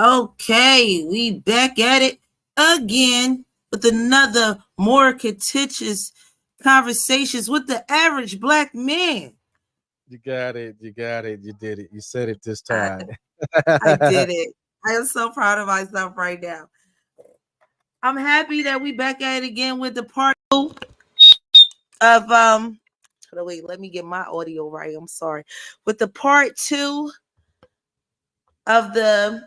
Okay, we back at it again with another more contentious conversations with the average black man. You got it. You got it. You did it. You said it this I, time. I did it. I am so proud of myself right now. I'm happy that we back at it again with the part two of hold on, wait, let me get my audio right. I'm sorry. With the part two of the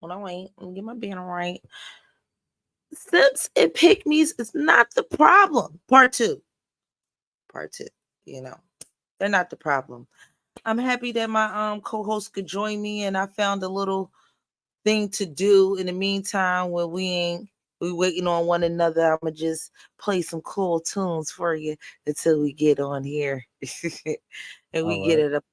hold on, wait, let me get my banner right. Simps and pygmies is not the problem. Part two. Part two. You know, they're not the problem. I'm happy that my co-host could join me, and I found a little thing to do in the meantime when we waiting on one another. I'ma just play some cool tunes for you until we get on here and we All get right. it up.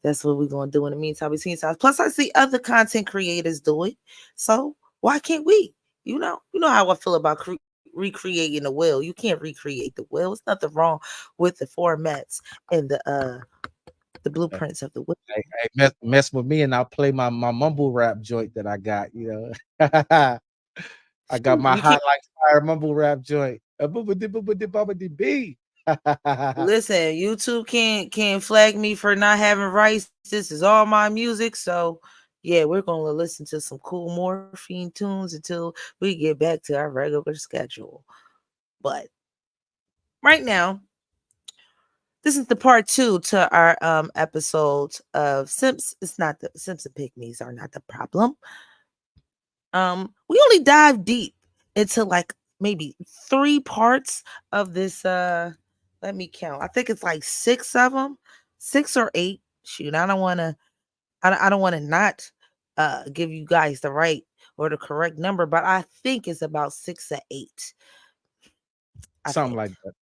That's what we're gonna do in the meantime between times. Plus, I see other content creators do it, so why can't we? You know how I feel about recreating the wheel. You can't recreate the wheel. There's nothing wrong with the formats and the blueprints of the wheel. Hey, mess with me, and I'll play my mumble rap joint that I got. I got my You can't hot like fire mumble rap joint. Boobity-boobity-bobbity-bee. listen. YouTube can't flag me for not having rights. This is all my music, so yeah, we're gonna listen to some cool morphine tunes until we get back to our regular schedule. But right now, this is the part two to our episode of Simps. It's not the Simps and Pygmies are not the problem. We only dive deep into like maybe three parts of this. Let me count. I think it's like six of them, six or eight. Shoot, I don't want to. I don't want to not give you guys the right or the correct number, but I think it's about six or eight. I Something think like that.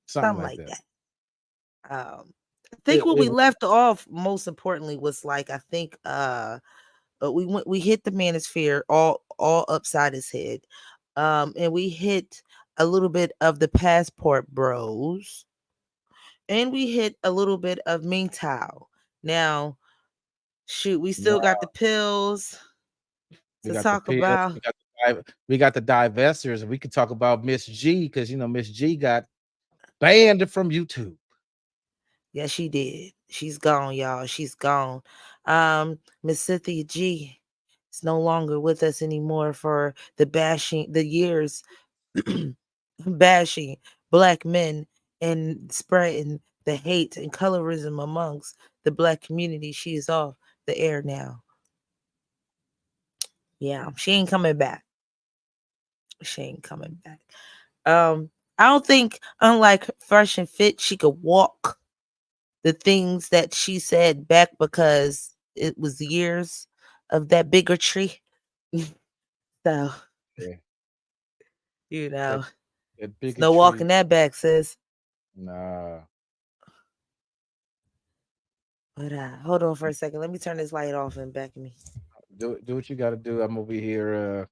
Something something like like that. that. I think It, what we it, left off most importantly was like I think but we hit the manosphere all upside his head. And we hit a little bit of the passport bros and we hit a little bit of Mingtao. Now, shoot, we yeah, still got the pills we to got the talk pills. about. We got the divestors, and we could talk about Miss G because Miss G got banned from YouTube. Yeah, she did. She's gone, y'all. She's gone. Miss Cynthia G is no longer with us anymore for the years bashing black men and spreading the hate and colorism amongst the black community. She is off the air now. Yeah, she ain't coming back. She ain't coming back. I don't think, unlike Fresh and Fit, she could walk the things that she said back because it was years of that bigotry. So, Yeah, you that know, that it's no bigotry. walking that back, sis. Nah, But hold on for a second. Let me turn this light off and back me. do what you got to do. I'm over here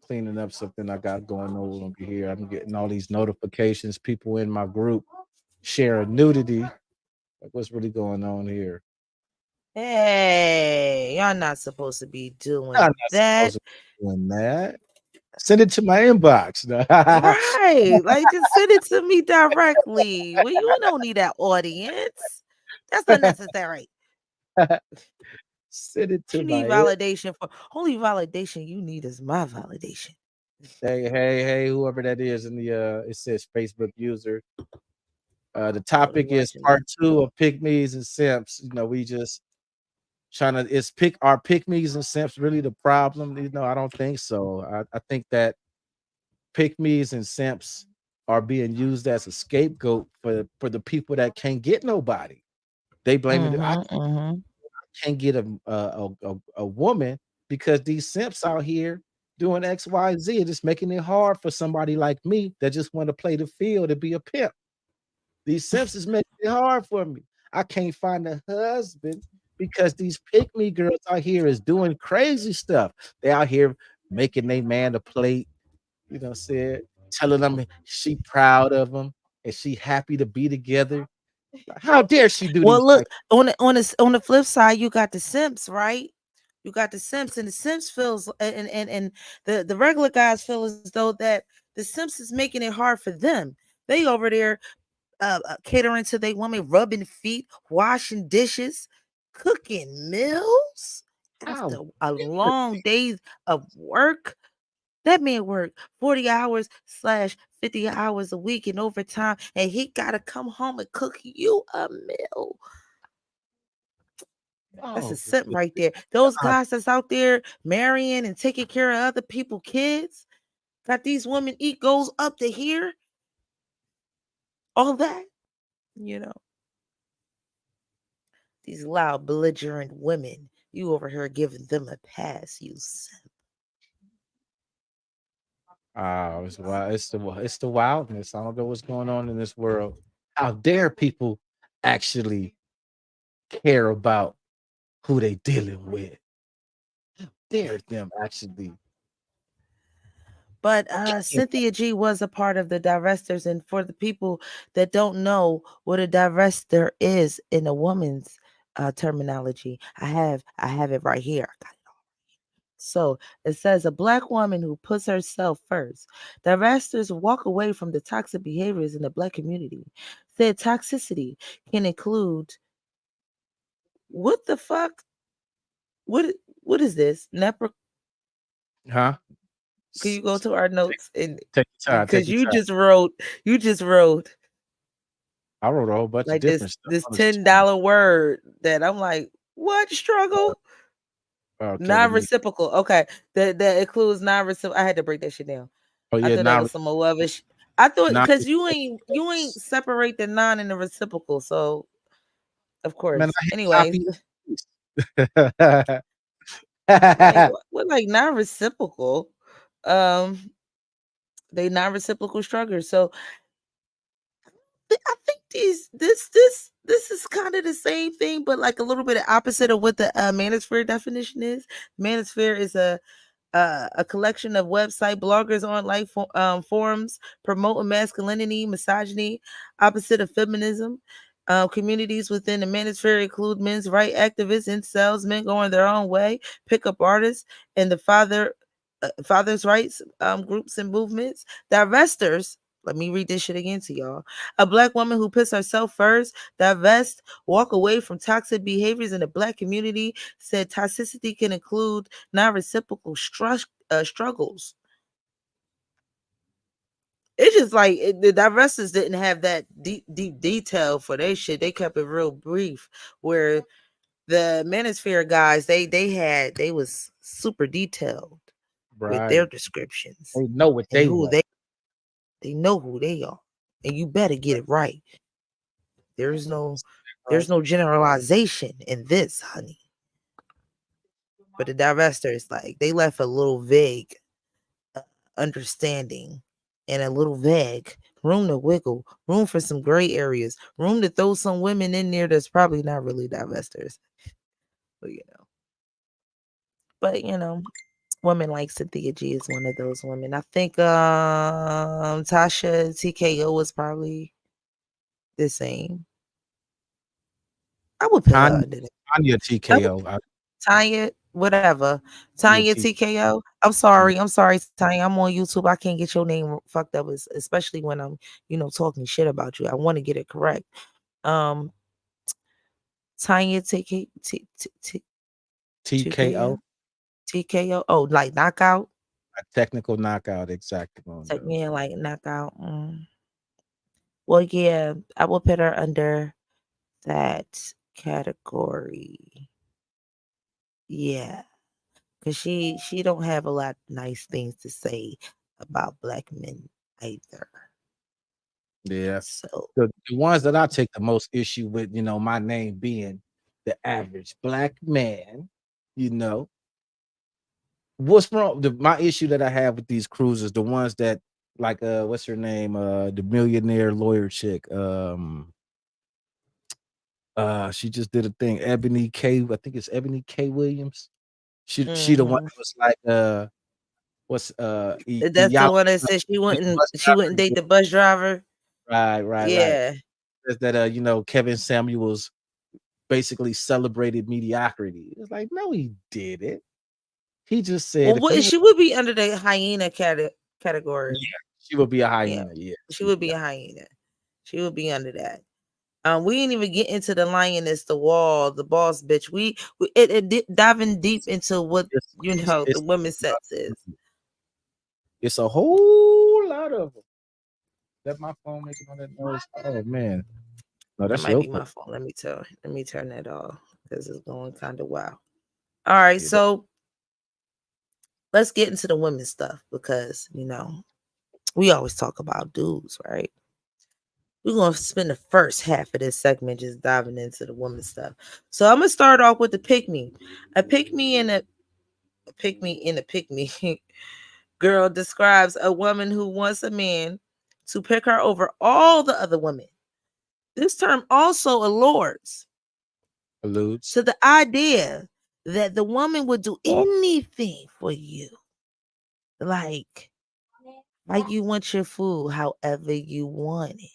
cleaning up something I got going on over here. I'm getting all these notifications. People in my group sharing nudity. Like, what's really going on here? Hey, y'all not supposed to be I'm doing not that. supposed to be doing that. Send it to my inbox. Right. Like just send it to me directly. Well, you don't need that audience. That's unnecessary. Send it You to need my validation for only validation you need is my validation. Hey, whoever that is in the it says Facebook user. The Oh, they topic is watching part me. two of Pygmies and Simps. We just trying to is pick our Pygmies and Simps really the problem? I don't think so. I think that Pygmies and Simps are being used as a scapegoat for the people that can't get nobody. They blame it. I Mm-hmm. Mm-hmm. can't get a woman because these simps out here doing X, Y, Z, and it's making it hard for somebody like me that just want to play the field and be a pimp. These simps is making it hard for me. I can't find a husband because these pick me girls out here is doing crazy stuff. They out here making their man a plate, said telling them she proud of him and she happy to be together. How dare she do these Well, look type? on the flip side, you got the Simps, right? You got the Simps, and the Simps feels and the regular guys feel as though that the Simps is making it hard for them. They over there catering to their woman, rubbing feet, washing dishes, cooking meals How after a dare long day of work. That man worked 40 hours slash 50 hours a week in overtime, and he gotta come home and cook you a meal. That's a oh, simp right there. Those guys that's out there marrying and taking care of other people' kids, got these women eat goes up to here, all that, you know, these loud, belligerent women. You over here giving them a pass, you simp. It's wild. It's the wildness. I don't know what's going on in this world. How dare people actually care about who they dealing with? Dare them actually? But Think Cynthia G was a part of the divestors, and for the people that don't know what a divester is in a woman's terminology, I have it right here. I got it. So it says a black woman who puts herself first. Divestors walk away from the toxic behaviors in the black community. Said toxicity can include what the fuck? What what is this? huh? Can S- you go s- to our Take, notes and take your time. Take because your you time. just wrote I wrote a whole bunch of like this different stuff. this I was just $10 trying to. word that I'm like, what struggle? Okay, let me. Non-reciprocal. Okay. That includes non-reciprocal. I had to break that shit down. Oh I yeah, thought that non was some more other I thought non. because you ain't separate the non and the reciprocal. So of Man, course. I hit Anyways, copy. like what like non-reciprocal? Um they non-reciprocal strugglers. So I think this is kind of the same thing, but like a little bit opposite of what the manosphere definition is. Manosphere is a collection of website bloggers online forums promoting masculinity, misogyny, opposite of feminism. Communities within the manosphere include men's right activists, incels, men going their own way, pickup artists, and the father's rights groups and movements. Divestors. Let me read this shit again to y'all. A black woman who puts herself first, divest, walk away from toxic behaviors in the black community, said toxicity can include non-reciprocal struggles. It's just like the divestors didn't have that deep detail for their shit. They kept it real brief. Where the Manosphere guys, they was super detailed with their Right. descriptions They know what and they who want. they know who they are, and you better get it right. There's no Right. generalization in this, honey. But the divestors, like they left a little vague uh, understanding and a little vague room to wiggle, room for some gray areas, room to throw some women in there that's probably not really divestors. But women like Cynthia G is one of those women. I think Tasha TKO was probably the same. I would put her Tanya, under that. Tanya I would TKO. Tanya, whatever. Tanya Tanya TKO. I'm sorry. I'm sorry, Tanya. I'm on YouTube. I can't get your name fucked up, especially when I'm, talking shit about you. I want to get it correct. Um, Tanya TKO. TKO. TKO. Oh, like knockout. A technical knockout, exactly. Oh, Take no. me in like knockout. Well, yeah, I will put her under that category. Yeah, cause she don't have a lot of nice things to say about black men either. Yeah. So The ones that I take the most issue with, my name being the average black man, you know, what's wrong? My issue that I have with these cruises, the ones that like what's her name? The millionaire lawyer chick. She just did a thing, Ebony K. I think it's Ebony K. Williams. She the one mhm. that was like what's That's the one that the said bus she wouldn't driver. date the bus driver. Right. Yeah. Says that Kevin Samuels basically celebrated mediocrity. It's like, no, he did it. He just said Well, if you what would, she would be under the hyena category. yeah, she would be a Yeah, hyena. Yeah, she she would would be be a a hyena. She would be under that. We didn't even get into the lioness, the wall, the boss bitch. Diving deep into what the women's sex is. it's a whole lot of them. That my phone making all that noise. Oh man, no, That that's might your be phone. my fault. Let me turn that off because it's going kind of wild. All right, Yeah, that, so let's get into the women's stuff because we always talk about dudes, right? We're gonna spend the first half of this segment just diving into the women's stuff. So I'm gonna start off with the pick me. A pick me in a pick me girl describes a woman who wants a man to pick her over all the other women. This term also allures alludes. to the idea that the woman would do anything for you. Like how you want your food, however you want it.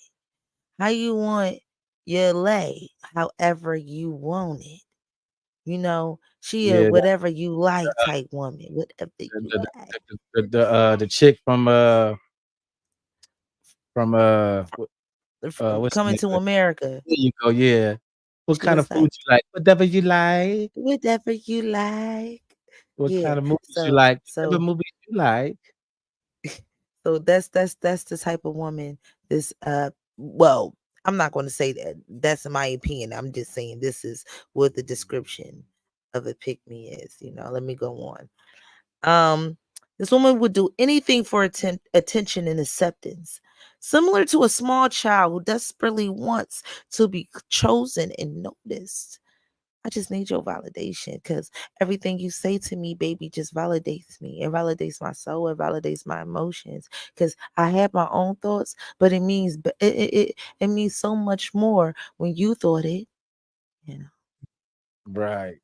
How you want your lay, however you want it. She a Yeah, whatever you like type woman, whatever you like. the chick from what's the Coming name to of it? America. There you go. Yeah. What She kind of was food like, you like? Whatever you like. whatever you like. What Yeah. kind of movies you So like? Whatever so movies you like. so that's the type of woman this well, I'm not gonna say that. That's my opinion. I'm just saying this is what the description of a pick me is. Let me go on. This woman would do anything for attention and acceptance, similar to a small child who desperately wants to be chosen and noticed. I just need your validation because everything you say to me, baby, just validates me. It validates my soul. It validates my emotions because I have my own thoughts, but it means so much more when you thought it. You know, Right.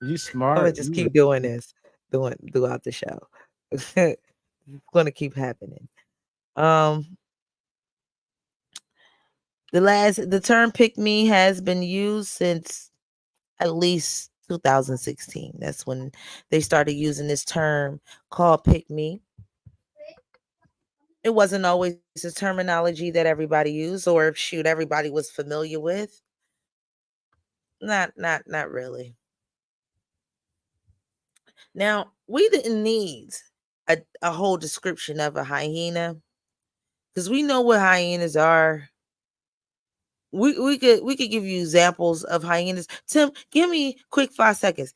You I'm gonna smart. just keep doing this, doing throughout the show. It's gonna keep happening. Um, the term "pick me" has been used since at least 2016. That's when they started using this term called "pick me." It wasn't always a terminology that everybody used, or shoot, everybody was familiar with. Not really. Now we didn't need a whole description of a hyena because we know what hyenas are. We could give you examples of hyenas. Tim, give me quick 5 seconds.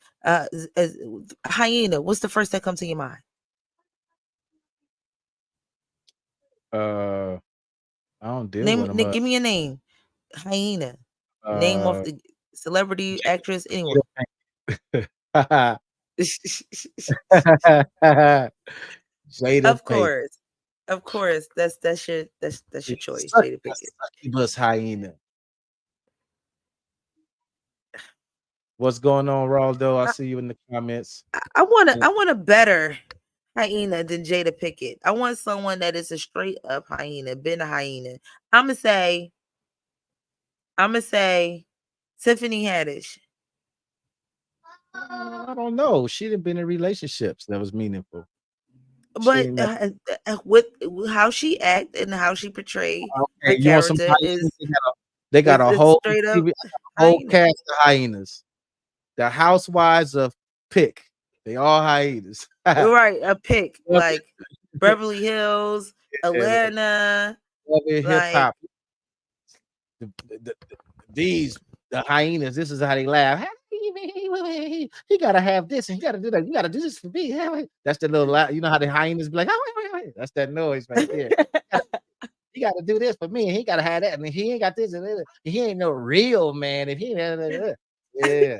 Hyena. What's the first that comes to your mind? Uh, I don't deal with them. Give me a name. Hyena. Name of Uh, the celebrity, Jada, actress, anyone. Jada Jada Of Pink. course, of course. That's your choice, Such Jada a Pinkett. succubus hyena. What's going on, Raldo? I I, see you in the comments. I want a better hyena than Jada Pickett. I want someone that is a straight up hyena, been a hyena. I'ma say, I'ma say, Tiffany Haddish. I don't know. She didn't been in relationships that was meaningful. She But ain't never. with how she act and how she portrayed Okay, her you want some character hyenas? They got a it's whole straight up TV, whole hyena. cast of hyenas. The housewives of Pick. They all hyenas. Right, a pick Love like Beverly Hills, it. Atlanta, Love it, hip like hop. The these the hyenas. This is how they laugh. He gotta have this and he gotta do that. You gotta do this for me. That's the little laugh. You know how the hyenas be like, oh, wait. That's that noise right there. He gotta do this for me, and he gotta have that, and he ain't got this, and he ain't no real man. If he, yeah,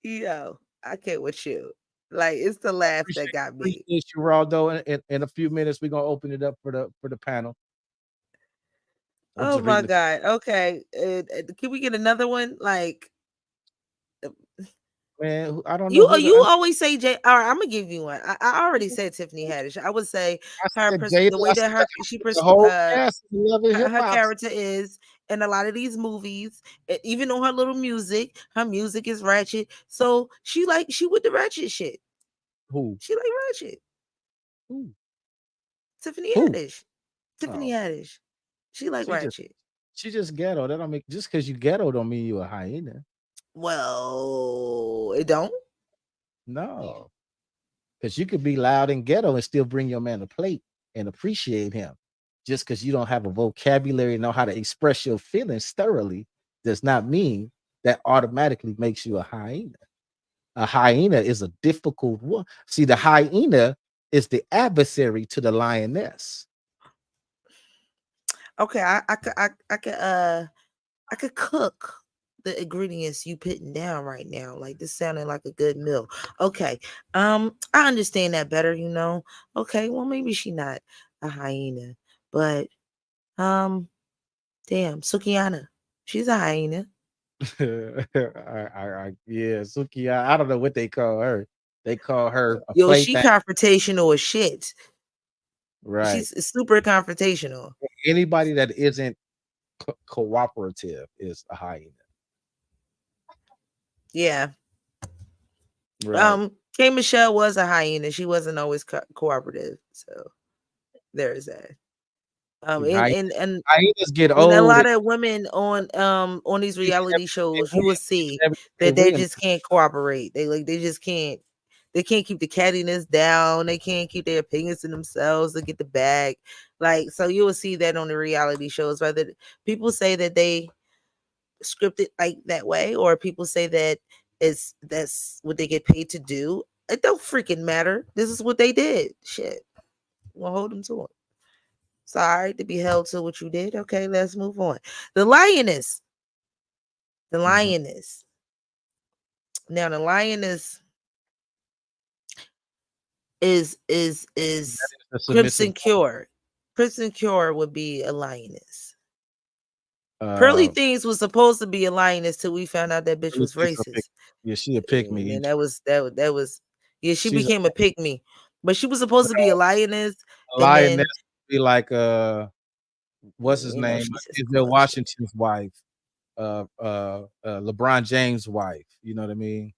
yo, I can't with you. Like it's the laugh that got me. appreciate you, Raldo. In a few minutes, we're gonna open it up for the panel. I'm Oh just my reading the god. Okay, can we get another one? Like man. I don't know you, who the you always say Jay. All right, I'm gonna give you one. I already said Tiffany Haddish. I would say I her said Jada. the I way said that her the whole cast of Love and Hip her Hop. character is in a lot of these movies, even on her little music, her music is ratchet. So she with the ratchet shit. Who? She like ratchet. Who? Tiffany Who? Haddish. Tiffany Oh, Haddish. She like she just ratchet. she just ghetto. That don't make just because you ghetto don't mean you a hyena. Well, it don't. No, because you could be loud and ghetto and still bring your man a plate and appreciate him. Just because you don't have a vocabulary and know how to express your feelings thoroughly does not mean that automatically makes you a hyena. A hyena is a difficult one. See, the hyena is the adversary to the lioness. Okay, I could cook the ingredients you putting down right now. Like this sounding like a good meal. Okay. I understand that better, you know. Okay, well maybe she not a hyena. But um damn, Sukiana. She's a hyena. Yeah, Suki. I don't know what they call her. They call her a Yo, she plaything, confrontational as shit. right? She's super confrontational. Anybody that isn't cooperative is a hyena, Yeah. right? K Michelle was a hyena. She wasn't always cooperative. So there's that. Um, See, and and and hyenas get and a old lot of women on these reality and shows, you will win. see They that they win. just can't cooperate. They just can't. They can't keep the cattiness down. They can't keep their opinions to themselves to get the bag. Like so, you will see that on the reality shows. Whether people say that they script it like that way, or people say that that's what they get paid to do. It don't freaking matter. This is what they did. Shit, we'll hold them to it. Sorry to be held to what you did. Okay, let's move on. The lioness. The Mhm. lioness. Now the lioness is That is a submissive. Crimson Cure. Crimson Cure would be a lioness. Pearly Uh, Things was supposed to be a lioness till we found out that bitch really was thinks a pick. racist. Yeah, she a pick And me. then that was yeah, she She's became a pick me. But she was supposed to be a lioness, a and lioness. then Be like what's his you know name? she says some Denzel other shit. Washington's wife. LeBron James' wife. You know what I mean?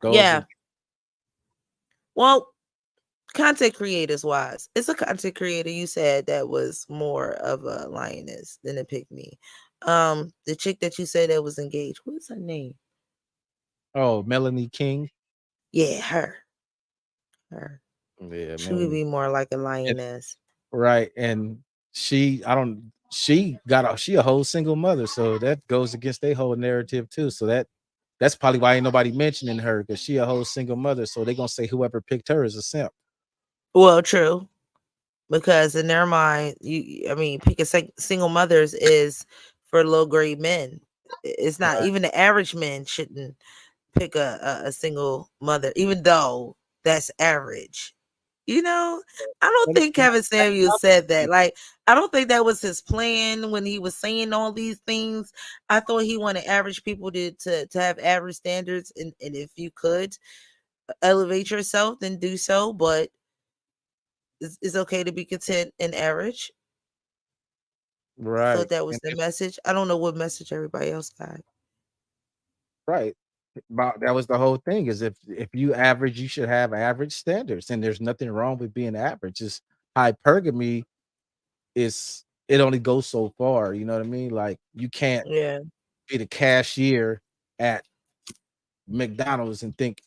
Those are Yeah. Well, content creators wise, it's a content creator you said that was more of a lioness than a pick me. The chick that you said that was engaged, what's her name? oh Melanie King. Yeah, her. Yeah, She would Melanie. be more like a And, lioness. right, and she I don't she a whole single mother, so that goes against their whole narrative too. So that's probably why ain't nobody mentioning her because she a whole single mother. So they gonna say whoever picked her is a simp. Well, true, because in their mind, I mean, picking single mothers is for low grade men. It's not Right. even the average man shouldn't pick a single mother, even though that's average. You know, I don't But it, think Kevin Samuels that's said that. Like, I don't think that was his plan when he was saying all these things. I thought he wanted average people to have average standards, and if you could elevate yourself, then do so. But it's okay to be content and average. I right. thought that was And the message. I don't know what message everybody else got. right. But that was the whole thing is if you average, you should have average standards. And there's nothing wrong with being average. It's hypergamy is it only goes so far, you know what I mean? Like you can't Yeah. be the cashier at McDonald's and think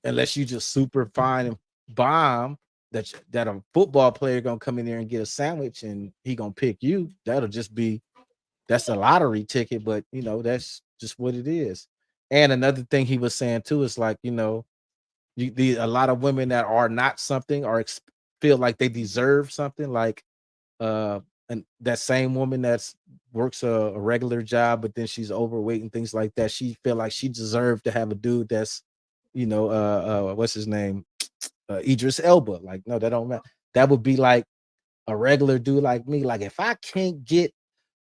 unless you just super fine and bomb that a football player gonna come in there and get a sandwich and he gonna pick you. That'll just be that's a lottery ticket, but that's just what it is. And another thing he was saying too is like, a lot of women that are not something or feel like they deserve something, like uh and that same woman that's works a regular job, but then she's overweight and things like that. She feel like she deserved to have a dude that's, what's his name, Idris Elba. Like, no, that don't matter. That would be like a regular dude like me. Like, if I can't get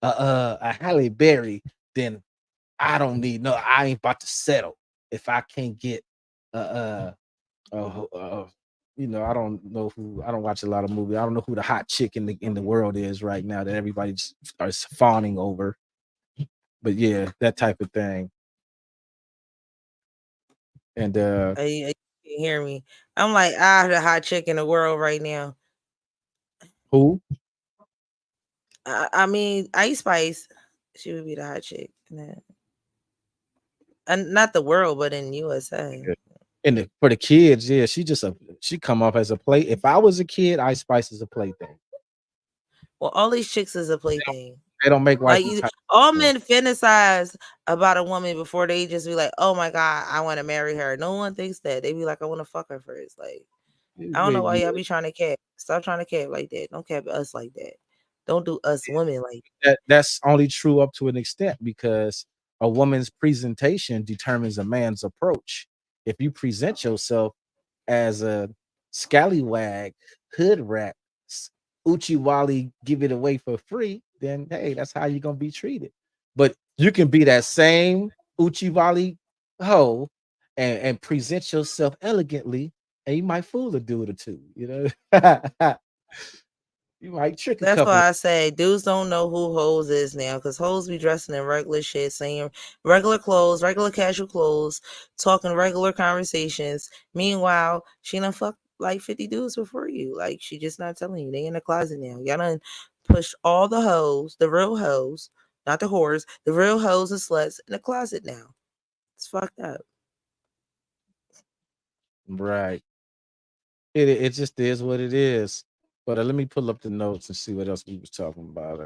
a Halle Berry, then I don't need no. I ain't about to settle if I can't get uh uh, uh, uh I don't know who. I don't watch a lot of movies. I don't know who the hot chick in the world is right now that everybody just starts fawning over. But yeah, that type of thing. And You can hear me. I'm like, the hot chick in the world right now. who? I mean, Ice Spice, she would be the hot chick. And not the world, but in USA. And for the kids, yeah, she come off as a play. If I was a kid, Ice Spice is a plaything. Well, all these chicks is a plaything. They don't make Like wifey type. all So, men fantasize about a woman before they just be like, "Oh my god, I want to marry her." No one thinks that. They be like, "I want to fuck her first." Like, I don't know why y'all be trying to cap. Stop trying to cap like that. Don't cap us like that. Don't do us women like that's only true up to an extent because a woman's presentation determines a man's approach. If you present yourself as a scallywag, hood rat, Uchiwali, give it away for free, then hey, that's how you're gonna be treated. But you can be that same Uchiwali hoe and present yourself elegantly, and you might fool a dude or two, you might trick a That's couple. why I say dudes don't know who hoes is now, because hoes be dressing in regular shit, saying regular clothes, regular casual clothes, talking regular conversations. Meanwhile, she done fucked like 50 dudes before you. Like, she just not telling you. They in the closet now. Y'all done pushed all the hoes, the real hoes, not the whores, the real hoes and sluts in the closet now. It's fucked up. Right. It just is what it is. But let me pull up the notes and see what else we was talking about.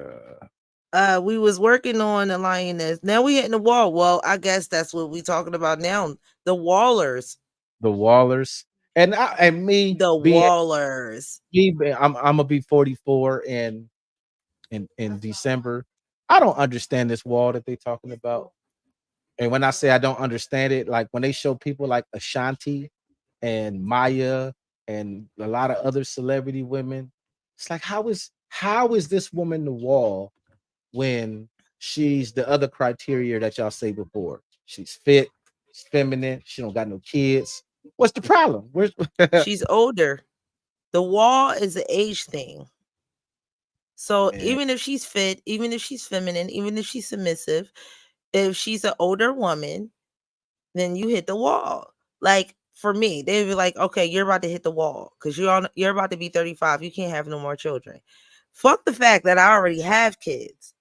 We was working on the lioness. Now we hitting the wall. Well, I guess that's what we talking about now. The Wallers. The Wallers and me The being Wallers. I'm gonna be 44 in December. I don't understand this wall that they talking about. And when I say I don't understand it, like when they show people like Ashanti and Maya and a lot of other celebrity women, it's like how is this woman the wall when she's the other criteria that y'all say before? She's fit, she's feminine, she don't got no kids. What's the problem? Where's She's older. The wall is an age thing. So Man, even if she's fit, even if she's feminine, even if she's submissive, if she's an older woman, then you hit the wall. Like for me, they'd be like, okay, you're about to hit the wall because you're about to be 35. You can't have no more children. Fuck the fact that I already have kids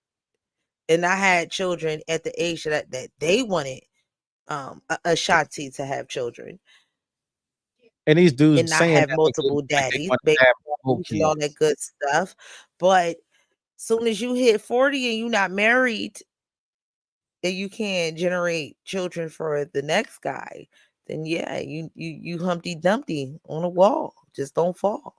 and I had children at the age that they wanted a Shanti to have children and these and dudes not saying have that multiple like they daddies, want baby to have more daddies and all that kids. good stuff. But soon as you hit 40 and you're not married and you can't generate children for the next guy, then yeah, you Humpty Dumpty on a wall. Just don't fall.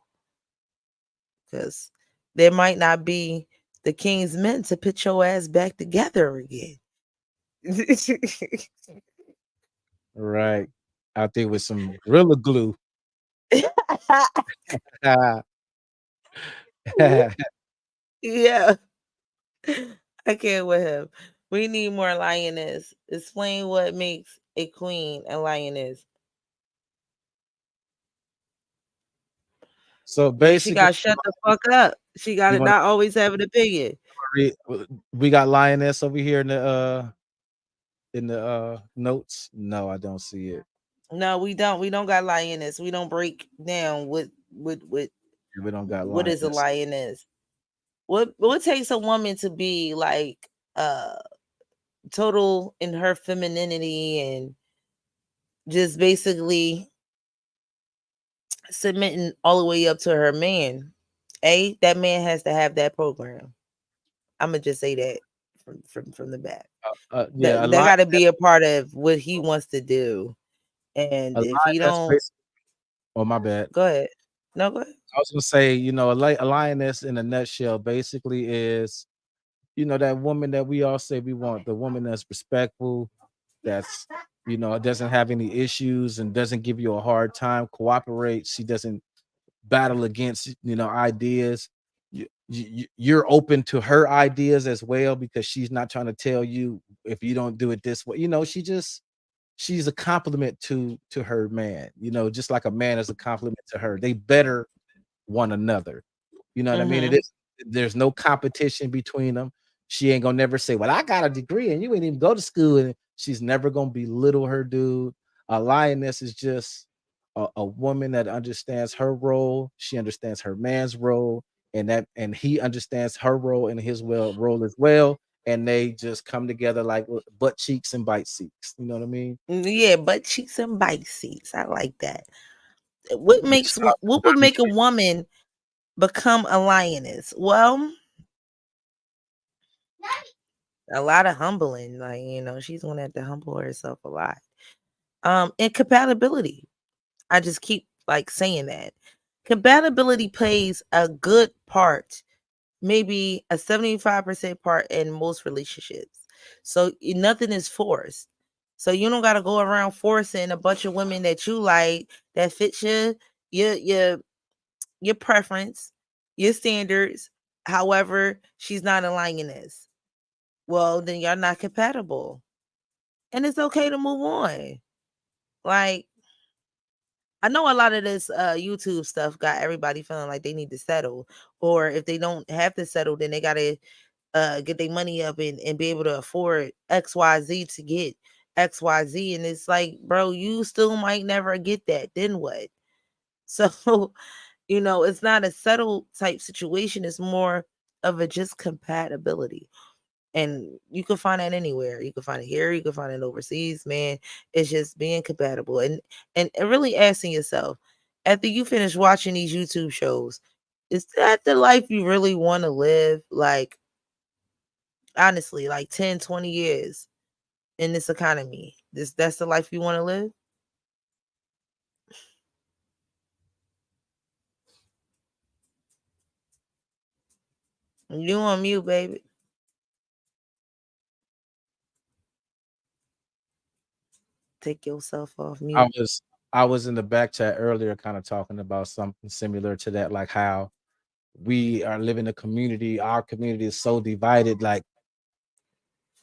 Because there might not be the king's men to put your ass back together again. Right. Out there with some Gorilla Glue. Yeah. I can't with him. We need more lioness. Explain what makes a queen a lioness. So Yeah, she basically, got shut the fuck up. She got you to want not always have an opinion. to read? We got lioness over here in the notes. No, I don't see it. No, we don't. We don't got lioness. We don't break down We don't got what is a lioness. lioness. What takes a woman to be like total in her femininity and just basically submitting all the way up to her man. That man has to have that program. I'm gonna just say that from the back. Yeah, That got to be a part of what he wants to do. And a if he lioness don't, basically. Oh, my bad. go ahead. No, go ahead. I was gonna say, a lioness in a nutshell basically is, that woman that we all say we want, the woman that's respectful, that's, doesn't have any issues and doesn't give you a hard time, cooperates. She doesn't battle against, ideas. You're open to her ideas as well because she's not trying to tell you if you don't do it this way. She's a compliment to her man, just like a man is a compliment to her. They better one another. You know what I mean? It Mm-hmm. is There's no competition between them. She ain't gonna never say, "Well, I got a degree and you ain't even go to school." And she's never gonna belittle her dude. A lioness is just a woman that understands her role. She understands her man's role, and he understands her role and his role as well. And they just come together like butt cheeks and bite seats. You know what I mean? Yeah, butt cheeks and bike seats. I like that. What makes Shout out to what would Bobby make a Kennedy. woman become a lioness? Well, a lot of humbling. Like, she's gonna have to humble herself a lot. And compatibility. I just keep like saying that. Compatibility plays a good part, maybe a 75% part in most relationships. So nothing is forced. So you don't gotta go around forcing a bunch of women that you like that fits your your your preference, your standards. However, she's not a lioness. Well, then y'all not compatible. And it's okay to move on. Like, I know a lot of this YouTube stuff got everybody feeling like they need to settle. Or if they don't have to settle, then they gotta get their money up and be able to afford XYZ to get XYZ. And it's like, bro, you still might never get that. Then what? So, it's not a settled type situation. It's more of a just compatibility. And you can find that anywhere. You can find it here, you can find it overseas, man. It's just being compatible and really asking yourself, after you finish watching these YouTube shows, is that the life you really want to live? Like, honestly, like 10, 20 years in this economy. That's the life you want to live? You on mute, baby. Take yourself off I mute. was I was in the back chat earlier kind of talking about something similar to that, like how we are living a community. Our community is so divided, like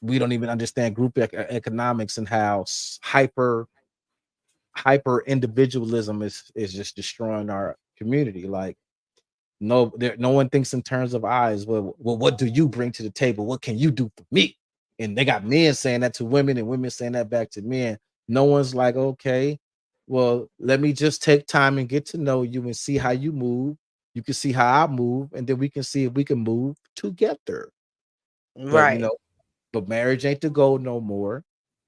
we don't even understand group economics and how hyper individualism is just destroying our community. Like no one thinks in terms of eyes. Well, what do you bring to the table? What can you do for me? And they got men saying that to women and women saying that back to men. No one's like, okay, well, let me just take time and get to know you and see how you move. You can see how I move, and then we can see if we can move together. But Right. marriage ain't the goal no more.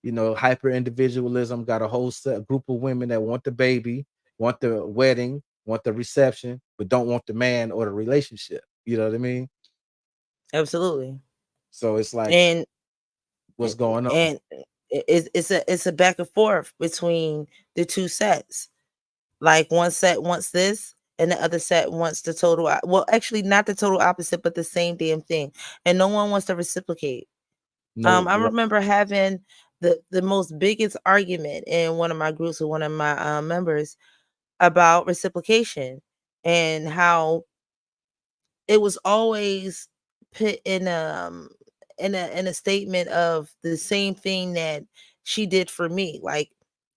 Hyper individualism got a whole group of women that want the baby, want the wedding, want the reception, but don't want the man or the relationship. You know what I mean? Absolutely. So it's like, And what's going on? and it's a back and forth between the two sets. Like, one set wants this and the other set wants the total well, actually not the total opposite, but the same damn thing. And no one wants to reciprocate. No, I remember having the most biggest argument in one of my groups with one of my members about reciprocation, and how it was always put in a statement of the same thing that she did for me. Like,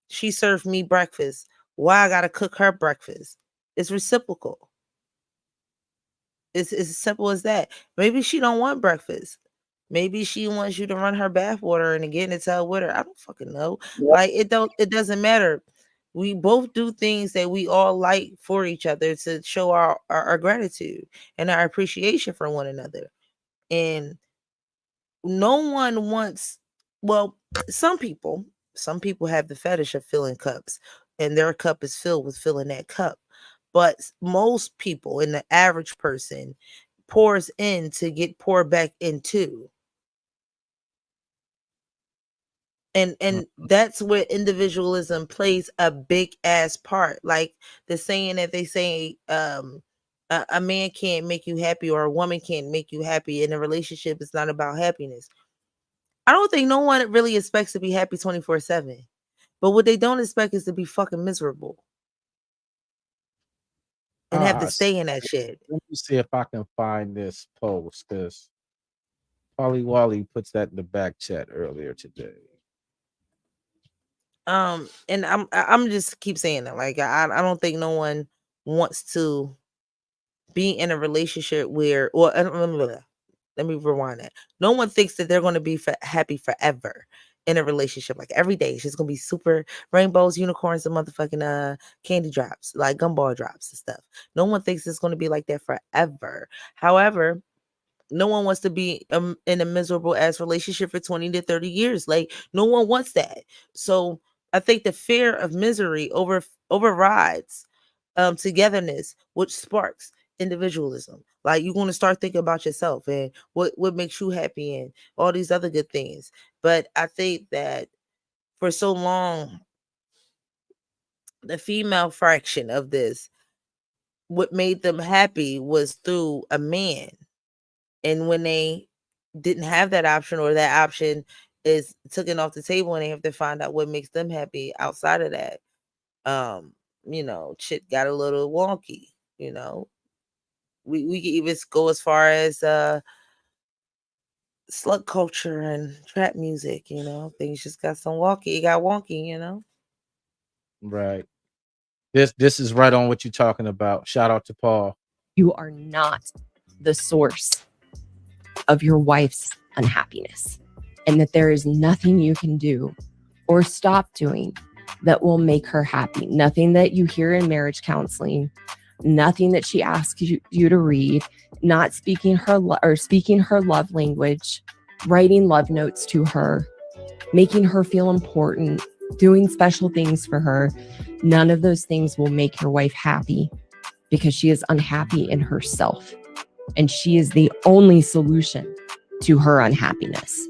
she served me breakfast. Why I gotta cook her breakfast? It's reciprocal. It's as simple as that. Maybe she don't want breakfast. Maybe she wants you to run her bath water and get in the tub with her. I don't fucking know. Like, it doesn't matter. We both do things that we all like for each other to show our gratitude and our appreciation for one another. And no one wants, well, some people, Some people have the fetish of filling cups, and their cup is filled with filling that cup. But most people, and the average person, pours in to get poured back into. And that's where individualism plays a big ass part. Like the saying that they say, a man can't make you happy, or a woman can't make you happy, in a relationship it's not about happiness. I don't think no one really expects to be happy 24/7, but what they don't expect is to be fucking miserable and have to Ah, stay in that shit. let me see if I can find this post because Polly Wally puts that in the back chat earlier today. And I'm just keep saying that, like, I don't think no one wants to be in a relationship where, well, let me rewind that. No one thinks that they're going to be happy forever in a relationship. Like every day, it's just going to be super rainbows, unicorns, and motherfucking candy drops, like gumball drops and stuff. No one thinks it's going to be like that forever. However, no one wants to be in a miserable ass relationship for 20 to 30 years. Like no one wants that. So I think the fear of misery overrides togetherness, which sparks individualism. Like you're going to start thinking about yourself and what makes you happy and all these other good things. But I think that for so long, the female fraction of this, what made them happy was through a man. And when they didn't have that option, or that option is taken off the table, and they have to find out what makes them happy outside of that, um shit got a little wonky. you know we can even go as far as slut culture and trap music. Things just got some wonky, it got wonky. Right. This is right on what you're talking about. Shout out to Paul. You are not the source of your wife's unhappiness, and that there is nothing you can do or stop doing that will make her happy. Nothing that you hear in marriage counseling, nothing that she asks you to read, not speaking speaking her love language, writing love notes to her, making her feel important, doing special things for her. None of those things will make your wife happy, because she is unhappy in herself. And she is the only solution to her unhappiness.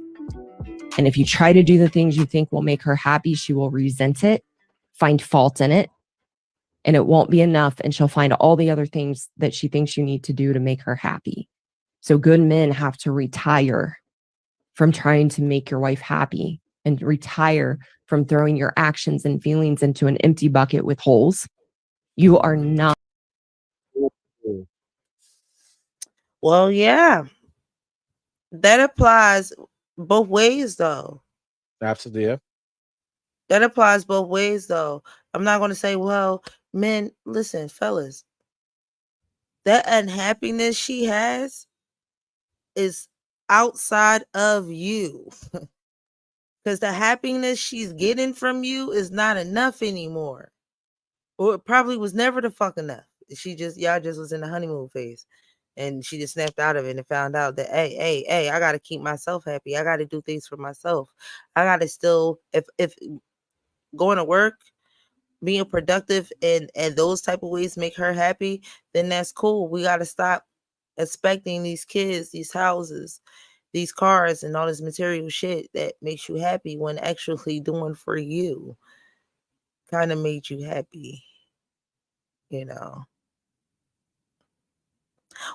And if you try to do the things you think will make her happy, she will resent it, find fault in it, and it won't be enough. And she'll find all the other things that she thinks you need to do to make her happy. So good men have to retire from trying to make your wife happy, and retire from throwing your actions and feelings into an empty bucket with holes. You are not. Well, yeah, that applies both ways though. Absolutely. Yeah. That applies both ways though. I'm not going to say, well, men, listen, fellas, that unhappiness she has is outside of you. Because the happiness she's getting from you is not enough anymore. Or it probably was never the fuck enough. Y'all just was in the honeymoon phase. And she just snapped out of it and found out that, hey, I got to keep myself happy. I got to do things for myself. I got to still, if going to work, being productive, and those type of ways make her happy, then that's cool. We got to stop expecting these kids, these houses, these cars, and all this material shit that makes you happy, when actually doing for you kind of made you happy, you know.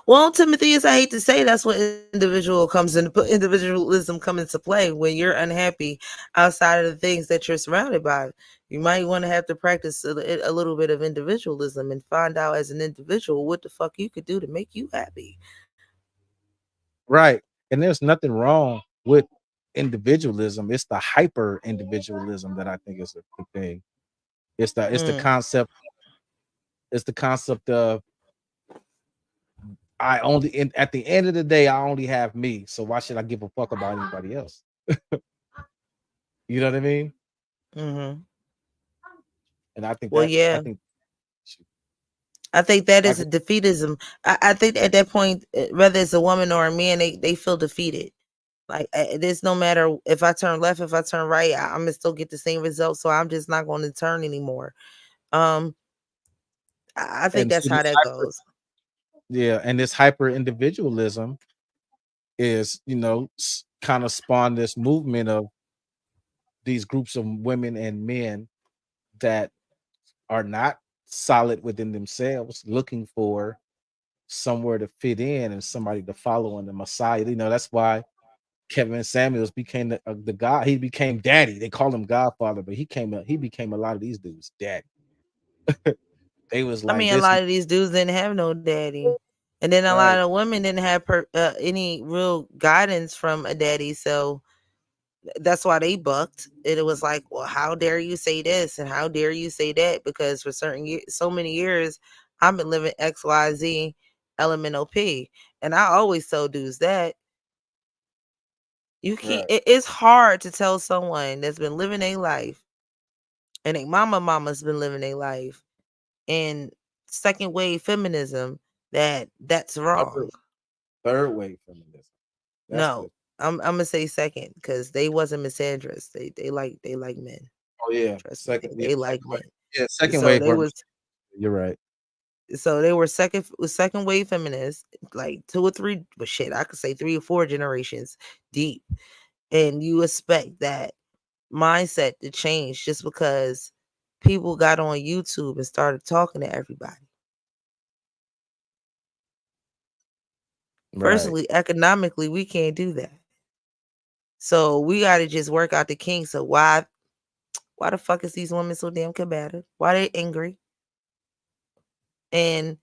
Well, Timothy, is, I hate to say, that's what individualism come into play when you're unhappy outside of the things that you're surrounded by. You might want to have to practice a little bit of individualism and find out as an individual what the fuck you could do to make you happy. Right. And there's nothing wrong with individualism. It's the hyper individualism that I think is the thing. It's the Mm. concept. It's the concept of I only at the end of the day, I only have me. So why should I give a fuck about anybody else? You know what I mean? Mm-hmm. And I think Well, that yeah. I think that I is a defeatism. I think at that point, whether it's a woman or a man, they feel defeated. Like it is no matter if I turn left, if I turn right, I'm gonna still get the same result. So I'm just not going to turn anymore. Um, I think And that's see how this that hyper, goes. yeah, and this hyper individualism is, kind of spawned this movement of these groups of women and men that are not solid within themselves, looking for somewhere to fit in and somebody to follow in the Messiah. That's why Kevin Samuels became the guy. He became daddy. They call him Godfather, but he became a lot of these dudes daddy. They was I like mean, a this. lot of these dudes didn't have no daddy, and then a lot Right, of women didn't have any real guidance from a daddy. So that's why they bucked. And it was like, well, how dare you say this and how dare you say that? Because for so many years, I've been living X, Y, Z, LMNOP, and I always tell dudes that you can't. right. It's hard to tell someone that's been living a life and a mama's been living a life in second wave feminism that that's Other wrong. third wave feminism. That's No, the I'm gonna say second because they wasn't misandrous. They like men. oh yeah, Trust me, second yeah, they like second wave. men. Yeah, second So wave they weren't. was You're right. they were second wave feminists, like two or three, but shit, I could say three or four generations deep, and you expect that mindset to change just because people got on YouTube and started talking to everybody. Right, Firstly, economically, we can't do that. So we got to just work out the kinks. So why the fuck is these women so damn combative? Why they angry? And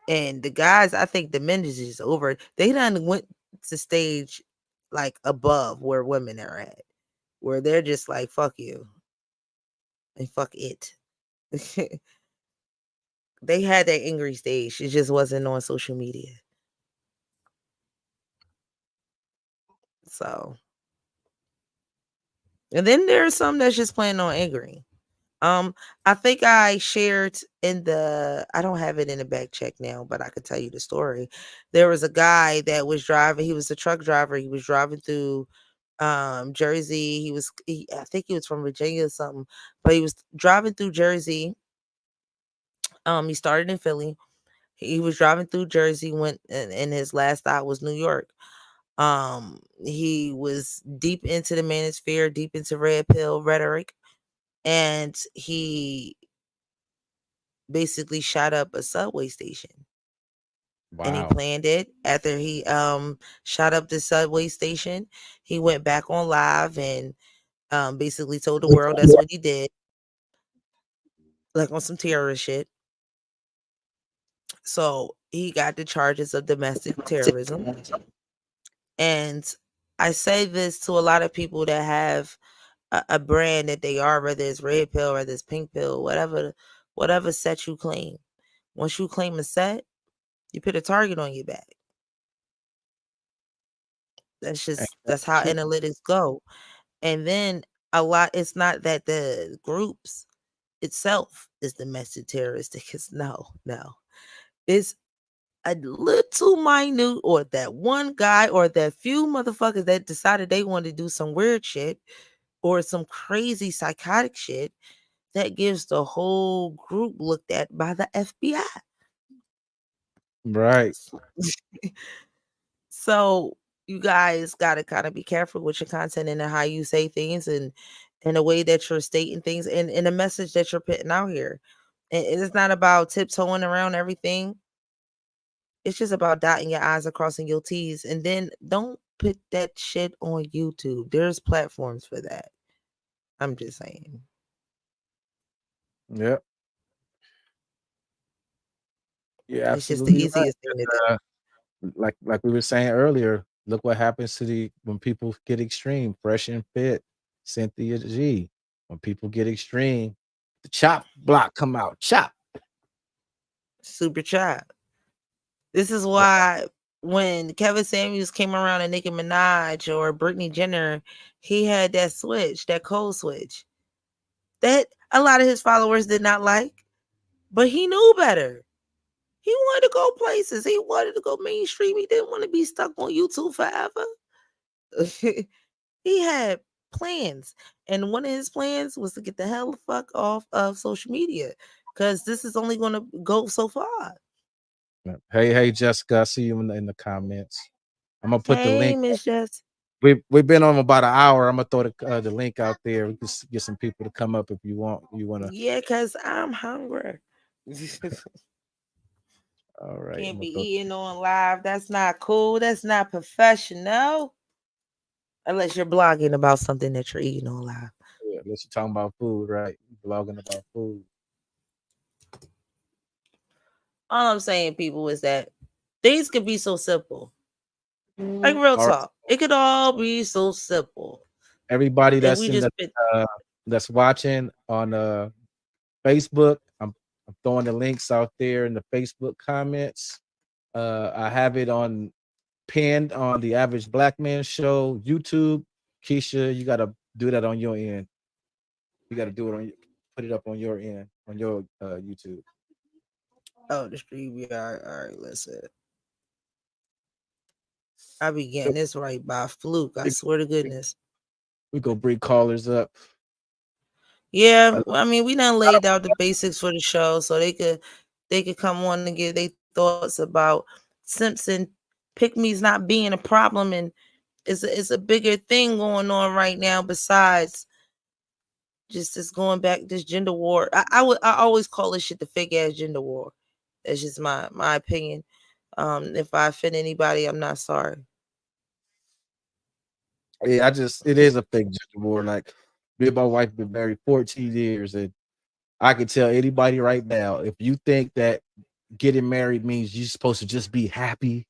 the guys, I think the men is just over it. They done went to stage like above where women are at, where they're just like fuck you and fuck it. They had that angry stage. It just wasn't on social media. So, and then there's some that's just playing on angry. Um, I think I shared in I don't have it in the back check now, but I could tell you the story. There was a guy that was driving, he was a truck driver. He was driving through Jersey. I think he was from Virginia or something, but he was driving through Jersey. He started in Philly. He was driving through Jersey, went and his last stop was New York. He was deep into the manosphere, deep into red pill rhetoric, and he basically shot up a subway station. And he wow. planned it after he shot up the subway station. He went back on live and basically told the world that's what he did, like on some terrorist shit. So he got the charges of domestic terrorism. And I say this to a lot of people that have a brand that they are, whether it's red pill, whether it's pink pill, whatever set you claim. Once you claim a set, you put a target on your back. And That's that's how true. analytics go. And then a lot, it's not that the groups itself is domestic terroristic. It's no. It's a little minute or that one guy or that few motherfuckers that decided they wanted to do some weird shit or some crazy psychotic shit that gives the whole group looked at by the FBI. Right. So you guys got to kind of be careful with your content and how you say things and the way that you're stating things and the message that you're putting out here. And it's not about tiptoeing around everything. It's just about dotting your I's and crossing your T's. And then don't put that shit on YouTube. There's platforms for that. I'm just saying. Yep. You're It's just the absolutely right. easiest thing to do. Uh, like we were saying earlier, look what happens to the when people get extreme. Fresh and Fit, Cynthia G. When people get extreme, the chop block come out. Chop. Super chat. This is why when Kevin Samuels came around and Nicki Minaj or Brittany Jenner, he had that switch, that code switch. That a lot of his followers did not like, but he knew better. He wanted to go places. He wanted to go mainstream. He didn't want to be stuck on YouTube forever. He had plans, and one of his plans was to get the hell the fuck off of social media, because this is only going to go so far. Hey, Jessica, I see you in the comments. I'm gonna put the Hey, link. Miss Jess. We've been on about an hour. I'm gonna throw the link out there. We can get some people to come up if you want. You wanna? Yeah, because I'm hungry. All right. I'm Can't gonna be throw. eating on live. That's not cool. That's not professional. Unless you're blogging about something that you're eating on live. Yeah, unless you're talking about food, right? Blogging about food. All I'm saying, people, is that things could be so simple. Like real All right. talk. It could all be so simple. Everybody And that's we in just the been, uh that's watching on Facebook, I'm throwing the links out there in the Facebook comments. I have it on pinned on the Average Black Man Show YouTube. Keisha, you gotta do that on your end. You gotta do it on put it up on your end on your YouTube. oh, the stream yard. All right, listen. I be We getting this right by fluke. I swear to goodness. we go bring callers up. Yeah, A well, I mean, we done lot of laid out the basics for the show, so they could come on and give their thoughts about Simpson pick me's not being a problem, and it's a bigger thing going on right now besides just this going back this gender war. I always call this shit the fake ass gender war. That's just my opinion. If I offend anybody, I'm not sorry. yeah, it is a fake gender war. Like me and my wife been married 14 years, and I can tell anybody right now, if you think that getting married means you're supposed to just be happy,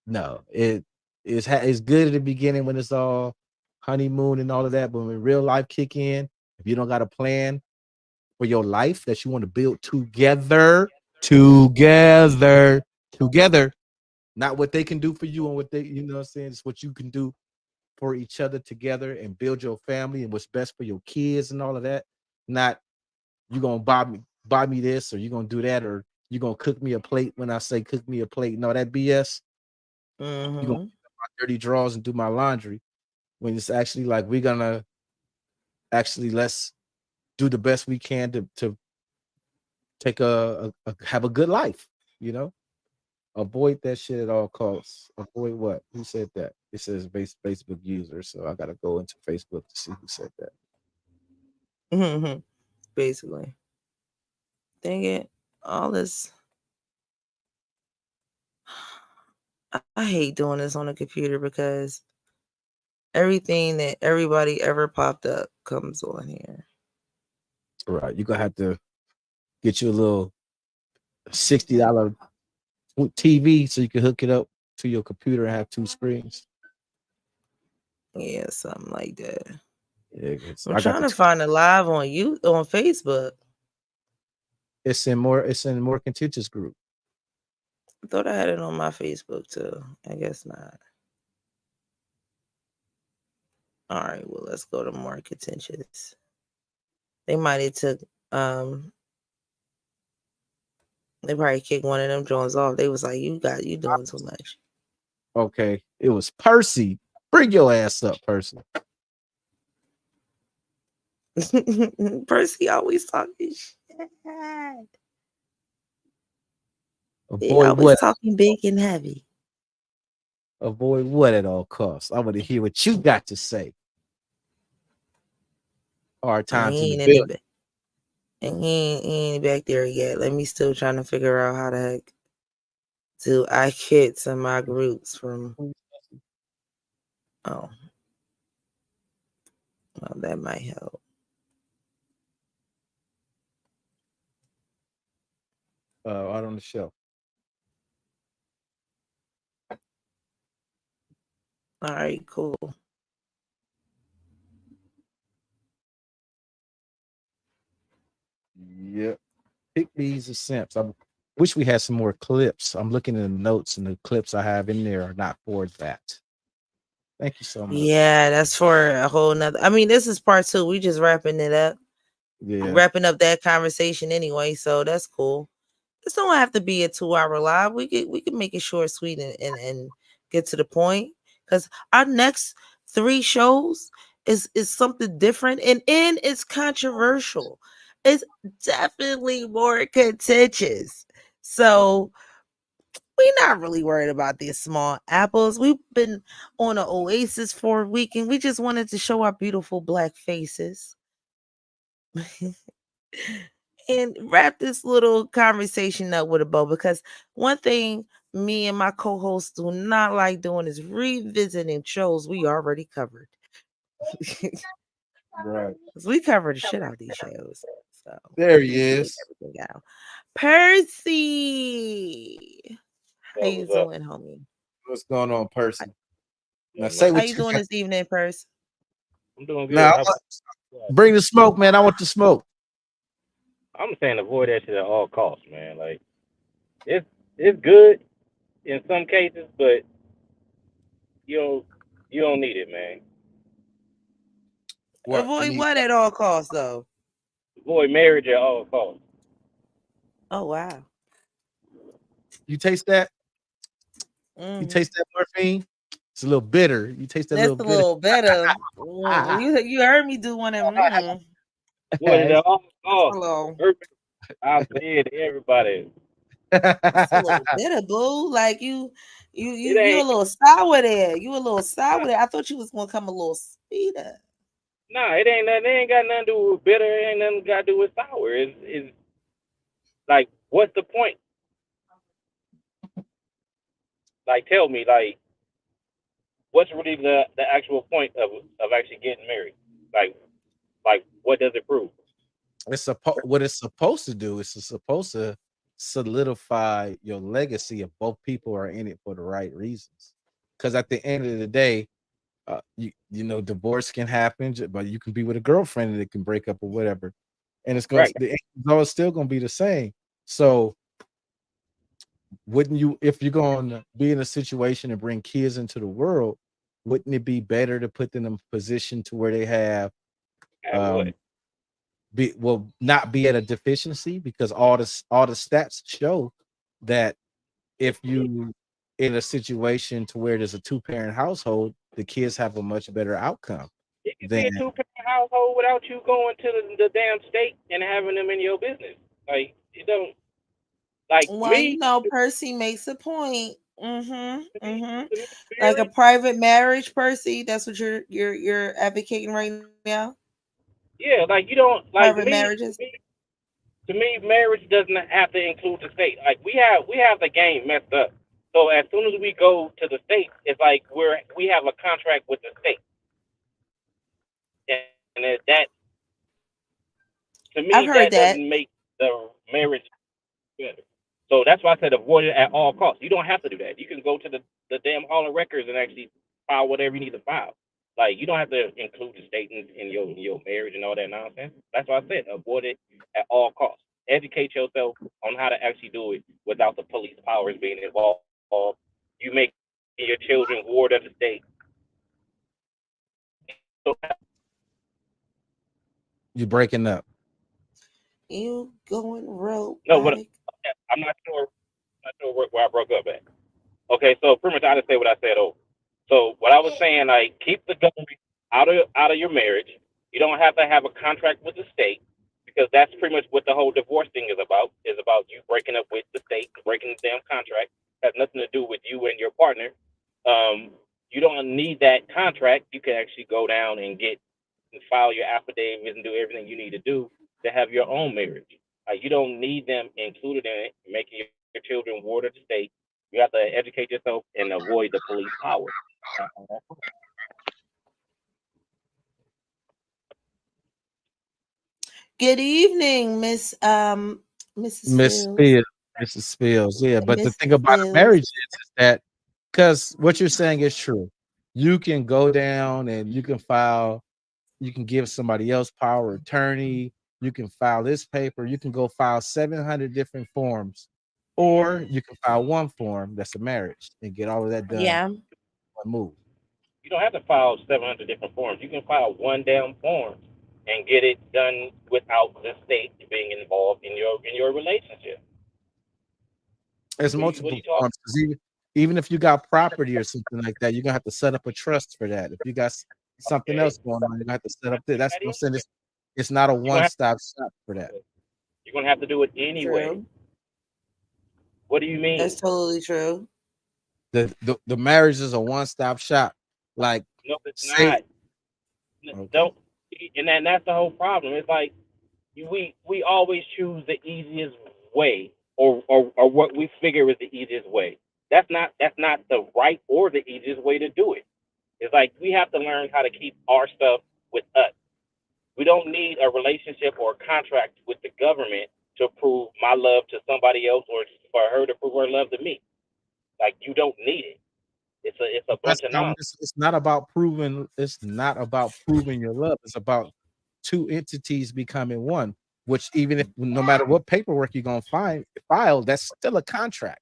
no. It's good at the beginning when it's all honeymoon and all of that, but when real life kick in, if you don't got a plan for your life that you want to build together, together, not what they can do for you and what they, you know what I'm saying, it's what you can do for each other together and build your family and what's best for your kids and all of that. Not you gonna buy me this or you gonna do that or you gonna cook me a plate when I say cook me a plate. No, that BS. You gonna Mm-hmm. pick up my dirty drawers and do my laundry when it's actually like we're gonna actually let's do the best we can to take have a good life, you know. Avoid that shit at all costs. Avoid what? Who said that? It says Facebook user, so I gotta go into Facebook to see who said that. Mm-hmm. Basically, dang it, all this. I hate doing this on a computer because everything that everybody ever popped up comes on here. Right, you're gonna have to get you a little $60 TV so you can hook it up to your computer and have two screens. Yeah, something like that. Yeah, I'm I got trying the to find a live on you on Facebook. it's in more contentious group. I thought I had it on my Facebook too. I guess not. All right, well let's go to more contentious. They might have took um they probably kicked one of them Jones off. They was like, you doing too much. Okay, it was Percy. Bring your ass up, Percy. Percy always talking shit. He Avoid always what? talking big and heavy. Avoid what at all costs? I want to hear what you got to say. Hard And times in he the ain't in the building. back. And he ain't back there yet. Let me still trying to figure out how the heck to I kids in my groups from oh well that might help. Out on the shelf. All right, cool. Yep. Pick these are simps. I wish we had some more clips. I'm looking in the notes and the clips I have in there are not for that. Thank you so much. Yeah, that's for a whole nother. I mean, this is part two. We just wrapping it up, Yeah. wrapping up that conversation anyway. So that's cool. This don't have to be a 2 hour live. We could make it short, sweet, and get to the point. because our next three shows is something different, and it's controversial. It's definitely more contentious. So we're not really worried about these small apples. We've been on an oasis for a week, and we just wanted to show our beautiful black faces and wrap this little conversation up with a bow, because one thing me and my co-hosts do not like doing is revisiting shows we already covered. Right. 'Cause we covered the shit out of these shows. So There we he can get is. everything out. Percy, how Yo, you what's up? doing, homie? What's going on, How person? Now Not say much. how what you you doing got. this evening, Percy? I'm doing Now good. How about you? bring the smoke, man. I want the smoke. I'm saying avoid that shit at all costs, man. Like it's it's good in some cases, but you don't you don't need it, man. What you Avoid need? what at all costs, though? Avoid marriage at all costs. Oh wow. You taste that? You Hmm. taste that morphine? It's a little bitter. You taste that That's little a bitter. little better. Ah. You heard me do one of them. Avoid it at all That's a costs. little. I say it to everybody. It's a little bitter, boo. Like It you a ain't little sour there. You a little sour there. I thought you was gonna come a little sweeter. nah. It ain't nothing. It ain't got nothing to do with bitter. It ain't nothing got to do with sour. It's like what's the point? Like tell me like what's really the actual point of actually getting married? Like what does it prove? What it's supposed to do is it's supposed to solidify your legacy if both people are in it for the right reasons. Because at the end of the day, you know, divorce can happen, but you can be with a girlfriend and it can break up or whatever, and it's going Right. the end result is still going to be the same. So wouldn't you, if you're going to be in a situation and bring kids into the world, wouldn't it be better to put them in a position to where they have At what? um be will not be at a deficiency, because all the stats show that if you in a situation to where there's a two-parent household, the kids have a much better outcome It could than be a two-parent household without you going to the damn state and having them in your business. Like it don't. Like Well, Percy makes a point. to me, Like a marriage. private marriage, Percy. That's what you're advocating right now. Yeah, like you don't Private like marriages. to me, marriage doesn't have to include the state. Like we have the game messed up. So as soon as we go to the state, it's like we have a contract with the state, and that to me I've that heard doesn't that. make the marriage better. So that's why I said avoid it at all costs. You don't have to do that. You can go to the damn Hall of Records and actually file whatever you need to file. Like you don't have to include the state in your marriage and all that nonsense. That's why I said avoid it at all costs. Educate yourself on how to actually do it without the police powers being involved. You making your children ward of the state. you breaking up. You going No, what robotic. I'm not sure. Not sure where I broke up at. Okay, so pretty much I just say what I said over. So what I was saying, like keep the government out of your marriage. You don't have to have a contract with the state because that's pretty much what the whole divorce thing is about. Is about you breaking up with the state, breaking the damn contract. Has nothing to do with you and your partner. Um, you don't need that contract. You can actually go down and get and file your affidavits and do everything you need to do to have your own marriage. You don't need them included in it, making your children ward of the state. You have to educate yourself and avoid the police power. Good evening, Mrs. Miss Fields Spears, Mrs. Spills, yeah. and But the thing Mr. about a Fields. marriage is that, because what you're saying is true. You can go down and you can file, you can give somebody else power of attorney, you can file this paper, you can go file 700 different forms, or you can file one form that's a marriage and get all of that done in Yeah. one move. You don't have to file 700 different forms. You can file one damn form and get it done without the state being involved in your relationship. There's What are multiple you talking? forms, 'cause Even if you got property or something like that, you're gonna have to set up a trust for that. If you got something Okay, else going on, you're gonna have to set up there. do That's that what I'm saying. anyway. It's not a You're gonna have one-stop shop for that. you're gonna have to do it anyway. True. What do you That's mean? totally true. The marriage is a one-stop shop. Like, No, it's say, not. okay. Don't. And that's the whole problem. It's like we always choose the easiest way, or what we figure is the easiest way. That's not the right or the easiest way to do it. It's like we have to learn how to keep our stuff with us. We don't need a relationship or a contract with the government to prove my love to somebody else or for her to prove her love to me. Like you don't need it. It's a That's bunch of not what nonsense. it's not about proving. It's not about proving your love. It's about two entities becoming one. Which, even if no matter what paperwork you're gonna file, that's still a contract.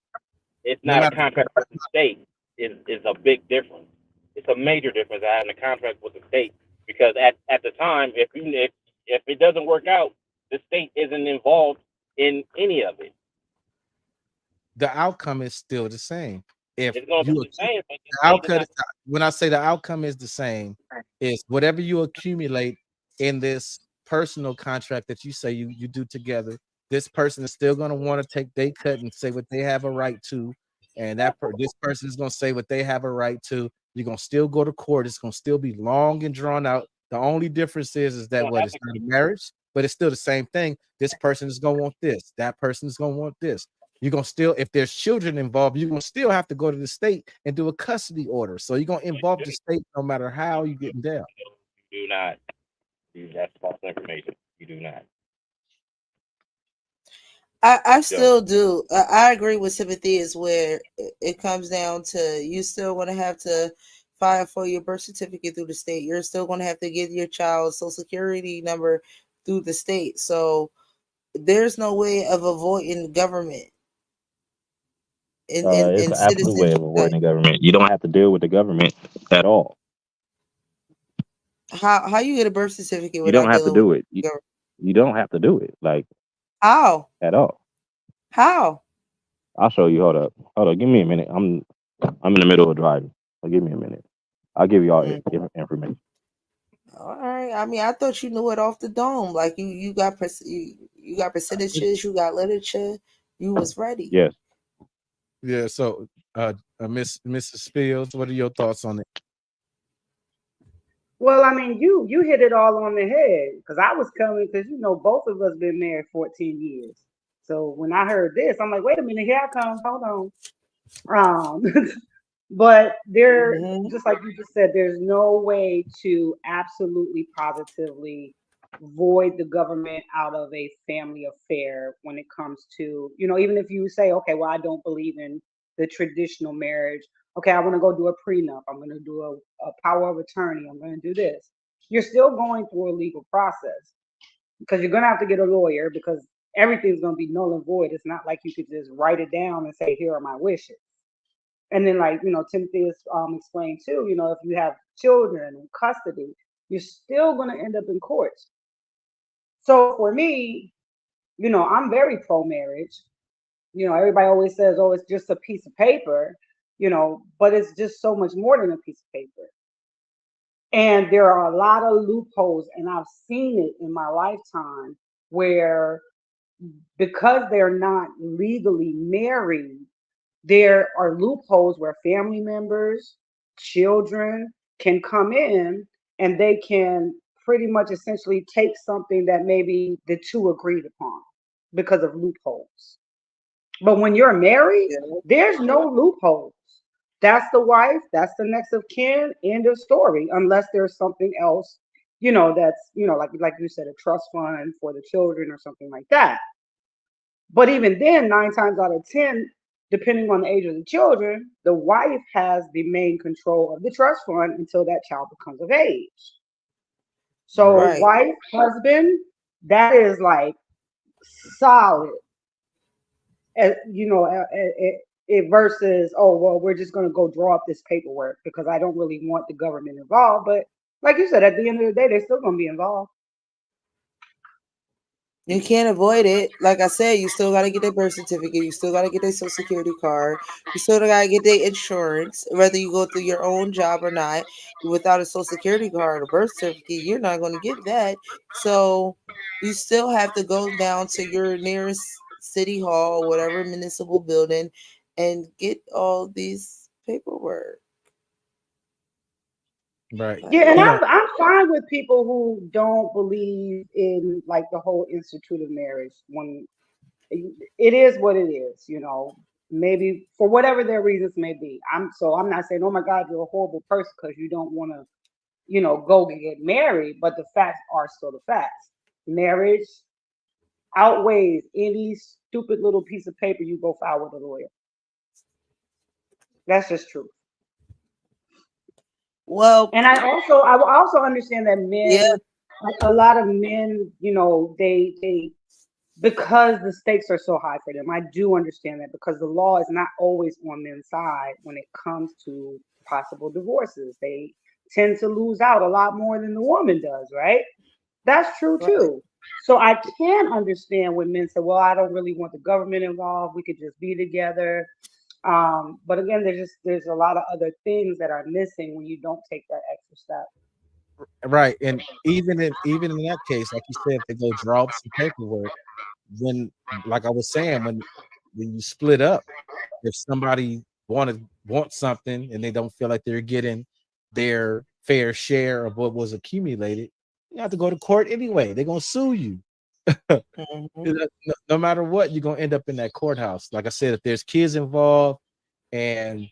It's No not a matter. contract with the state. Is a big difference. It's a major difference having a contract with the state because at the time, if it doesn't work out, the state isn't involved in any of it. The outcome is still the same. If It's going to be you the same, but the the state is outcome, not. when I say the outcome is the same, is whatever you accumulate in this personal contract that you say you do together. This person is still going to want to take their cut and say what they have a right to, and this person is going to say what they have a right to. You're going to still go to court. It's going to still be long and drawn out. The only difference is You that don't what have it's to. not a marriage, but it's still the same thing. This person is going to want this. That person is going to want this. You're gonna still, if there's children involved, you're gonna still have to go to the state and do a custody order. So you're gonna involve the state no matter how you getting down. You do not. That's false information. You do not. I You don't. still do. I agree with Timothy is where it comes down to you still want to have to file for your birth certificate through the state. You're still going to have to give your child social security number through the state. So there's no way of avoiding government It's in an absolute way citizenship. of avoiding the government. You don't have to deal with the government at all. How you get a birth certificate You don't without have to dealing with do it. government? You don't have to do it like How? at all. How? I'll show you. Hold up. Hold up. Give me a minute. I'm in the middle of driving. So give me a minute. I'll give you all Mm. information. All right. I mean, I thought you knew it off the dome. Like you got you got percentages, you got literature, you was ready. Yes. Yeah. So, Mrs. Fields, what are your thoughts on it? Well, I mean, you hit it all on the head because I was coming because both of us been married 14 years. So when I heard this, I'm like, wait a minute, here I come. Hold on. But there, Hmm. just like you just said, there's no way to absolutely positively void the government out of a family affair when it comes to, even if you say, okay, well, I don't believe in the traditional marriage. Okay, I want to go do a prenup. I'm going to do a power of attorney. I'm going to do this. You're still going through a legal process because you're going to have to get a lawyer because everything's going to be null and void. It's not like you could just write it down and say, here are my wishes. And then, like, Timothy has explained too, if you have children in custody, you're still going to end up in courts. So for me, I'm very pro marriage. Everybody always says, oh, it's just a piece of paper, but it's just so much more than a piece of paper. And there are a lot of loopholes, and I've seen it in my lifetime where because they're not legally married, there are loopholes where family members, children can come in and they can pretty much essentially take something that maybe the two agreed upon because of loopholes. But when you're married, Yeah. there's no loopholes. That's the wife, that's the next of kin, end of story, unless there's something else, that's, like you said, a trust fund for the children or something like that. But even then, 9 times out of 10, depending on the age of the children, the wife has the main control of the trust fund until that child becomes of age. So, Right. Right. wife, husband, that is like solid, it versus, oh, well, we're just going to go draw up this paperwork because I don't really want the government involved. But like you said, at the end of the day, they're still going to be involved. You can't avoid it. Like I said, you still gotta get their birth certificate. You still gotta get their social security card. You still gotta get their insurance, whether you go through your own job or not. Without a social security card or birth certificate, you're not gonna get that. So you still have to go down to your nearest city hall, whatever municipal building, and get all these paperwork. Right. Yeah, and You Like, know, I'm fine with people who don't believe in like the whole institute of marriage. When it is what it is, maybe for whatever their reasons may be. I'm not saying, oh my God, you're a horrible person because you don't want to, go and get married. But the facts are still the facts. Marriage outweighs any stupid little piece of paper you go file with a lawyer. That's just true. well, And I also understand that yeah. men, like a lot of men, they because the stakes are so high for them. I do understand that because the law is not always on men's side when it comes to possible divorces. They tend to lose out a lot more than the woman does, right? That's true Right. too. So I can understand when men say, "Well, I don't really want the government involved. We could just be together." But again, there's a lot of other things that are missing when you don't take that extra step. right. And even in that case, like you said, if they go draw up some paperwork, when like I was saying, when you split up, if somebody wants something and they don't feel like they're getting their fair share of what was accumulated, you have to go to court anyway. They're gonna sue you. Hmm. No matter what, you're gonna end up in that courthouse. Like I said, if there's kids involved and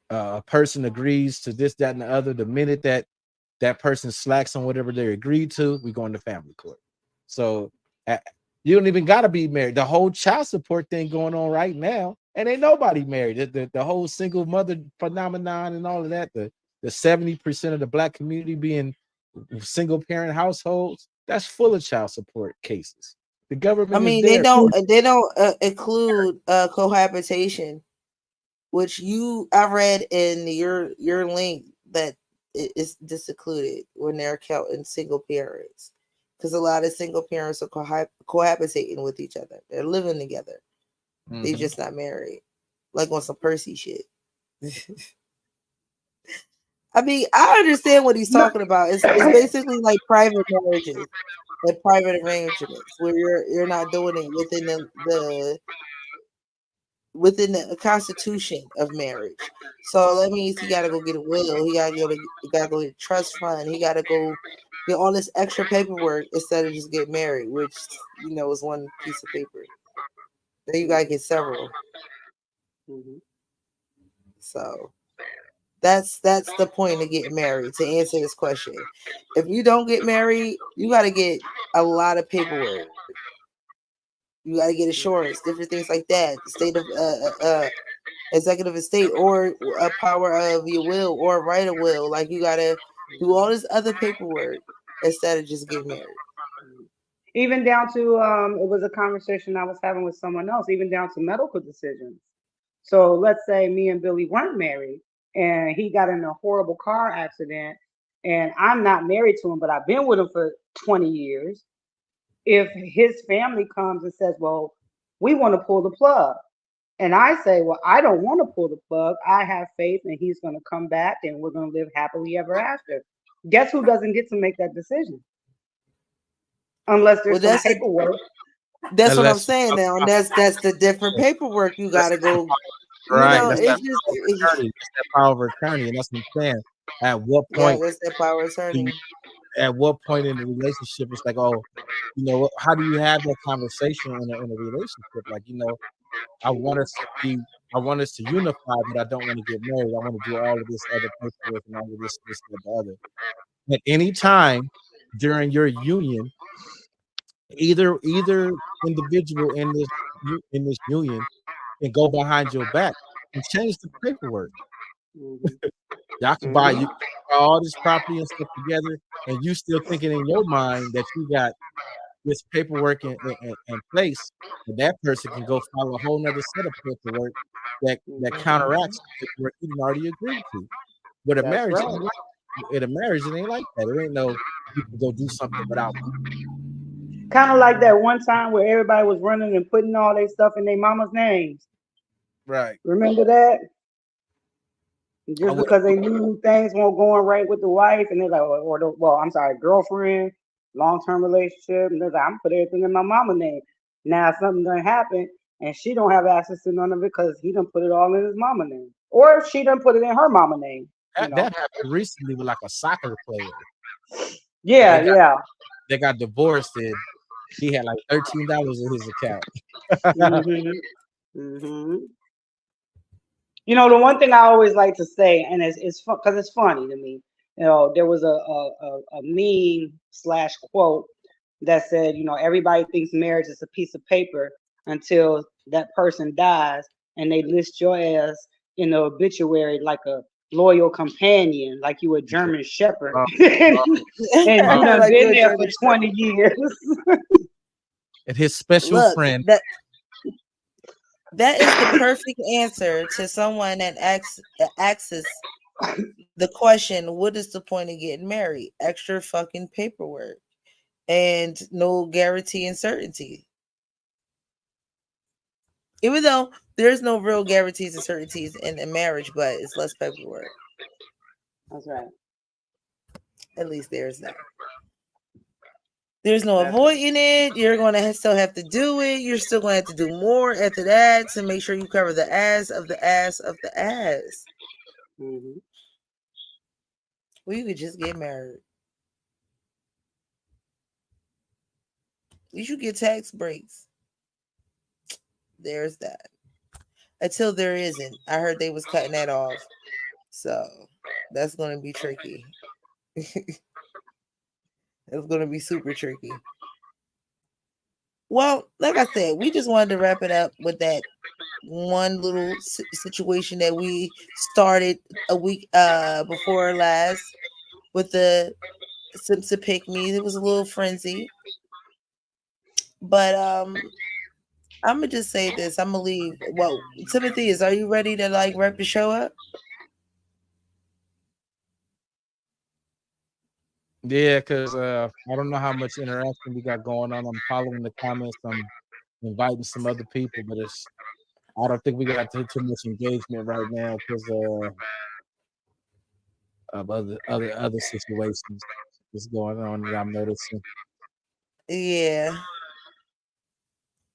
a person agrees to this, that, and the other, the minute that person slacks on whatever they agreed to, we go into family court. So uh, you don't even got to be married. The whole child support thing going on right now, and ain't nobody married. The whole single mother phenomenon and all of that. The 70% of the black community being single parent households, that's full of child support cases. The I government is mean, they there. don't they don't include cohabitation, which I read in your link that it is disincluded when they're counting single parents, because a lot of single parents are cohabitating with each other. They're living together. They Mhm. just not married, like on some Percy shit. I mean, I understand what he's No, talking about. It's basically like private marriages and private arrangements where you're not doing it within the constitution of marriage. So that means he got to go get a will. He got to go get a trust fund. He got to go get all this extra paperwork instead of just get married, which is one piece of paper. Then you got to get several. Mhm. So that's the point of getting married. To answer this question, if you don't get married, you got to get a lot of paperwork. You got to get insurance, different things like that. The state of executive estate or a power of your will or a right of will. Like you gotta do all this other paperwork instead of just getting married. Even down to it was a conversation I was having with someone else, even down to medical decisions. So let's say me and Billy weren't married and he got in a horrible car accident and I'm not married to him, but I've been with him for 20 years. If his family comes and says, well, we want to pull the plug. And I say, well, I don't want to pull the plug. I have faith and he's going to come back and we're going to live happily ever after. Guess who doesn't get to make that decision? Unless Well, there's some paperwork. that's what I'm Unless saying now, and that's the different paperwork you that's gotta go. right, that's that It's just power of attorney. That's that power of attorney, and that's what I'm saying. At what yeah, point that's that power of do you, attorney. at what point in the relationship it's like, oh, how do you have that conversation in a relationship? Like, I want us to be, I want us to unify, but I don't want to get married. I want to do all of this other paperwork and all of this, and the other. At any time during your union, either individual in this union can go behind your back and change the paperwork. Mhm, Y'all can buy mhm, you buy all this property and stuff together, and you still thinking in your mind that you got this paperwork in place, and that person can go file a whole nother set of paperwork that mhm. Hmm. counteracts the paperwork you didn't already agreed to. But a That's marriage right. ain't like in a marriage, it ain't like that. It ain't no you can go do something without me. Kind of like that one time where everybody was running and putting all their stuff in their mama's names. Right. Remember that? I Just would because they knew things weren't going right with the wife, and they're like, well, I'm sorry, girlfriend, long term relationship, and they're like, I'm put everything in my mama name. Now something done happen, and she don't have access to none of it because he done put it all in his mama name, or if she done put it in her mama name. You know? that happened recently with like a soccer player. They Yeah, got yeah. they got divorced and he had like $13 in his account. Mhm. Mhm. You know, the one thing I always like to say, and it's fun because it's funny to me. You know, there was a meme slash quote that said, you know, everybody thinks marriage is a piece of paper until that person dies, and they list your ass in the obituary like a loyal companion, like you a German Shepherd, Uh, and uh, you uh, done Like been you're a there for German 20 Shepherd. years. and his special Look, friend. that is the perfect answer to someone that asks us the question, what is the point of getting married? Extra fucking paperwork and no guarantee and certainty. Even though there's no real guarantees and certainties in a marriage, but it's less paperwork. That's right. At least there's that. There's no That's right. avoiding it. You're going to still have to do it. You're still going to have to do more after that to make sure you cover the ass of the ass of the ass. Hmm. Well, you could just get married. You should get tax breaks. There's that. Until there isn't. I heard they was cutting that off. So that's going to be tricky. It's going to be super tricky. Well, like I said, we just wanted to wrap it up with that one little situation that we started a week before last with the Simps to pick me. It was a little frenzy, but I'm gonna just say this. I'm gonna leave. Well, Timothy, are you ready to like wrap the show up? Yeah, because I don't know how much interaction we got going on. I'm following the comments. I'm inviting some other people, but I don't think we got too much engagement right now because of other situations that's going on that I'm noticing. Yeah.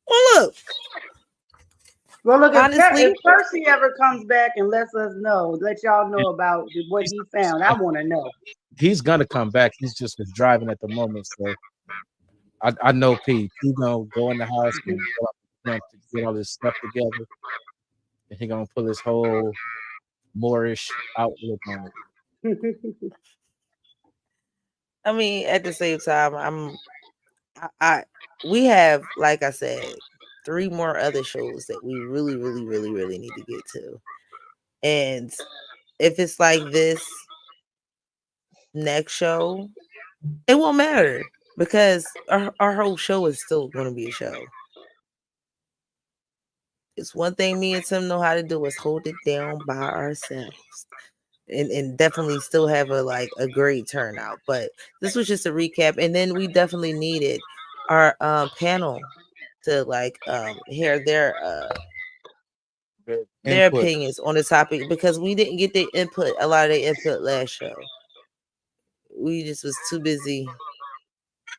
Well, look, Well, look, if honestly, Percy ever comes back and lets us know, let y'all know about what He's, he found, I want to know. he's gonna come back. He's just was driving at the moment, so I know Pete. He gonna go in the house and fill out the plant to get all his stuff together, and he gonna pull his whole Moorish outlook on it. I mean, at the same time, I we have, like I said, 3 more other shows that we really, really, really, really need to get to. And if it's like this next show, it won't matter because our whole show is still going to be a show. It's one thing me and Tim know how to do is hold it down by ourselves. And definitely still have a great turnout. But this was just a recap, and then we definitely needed our panel to hear their Input. opinions on the topic because we didn't get a lot of their input last show. We just was too busy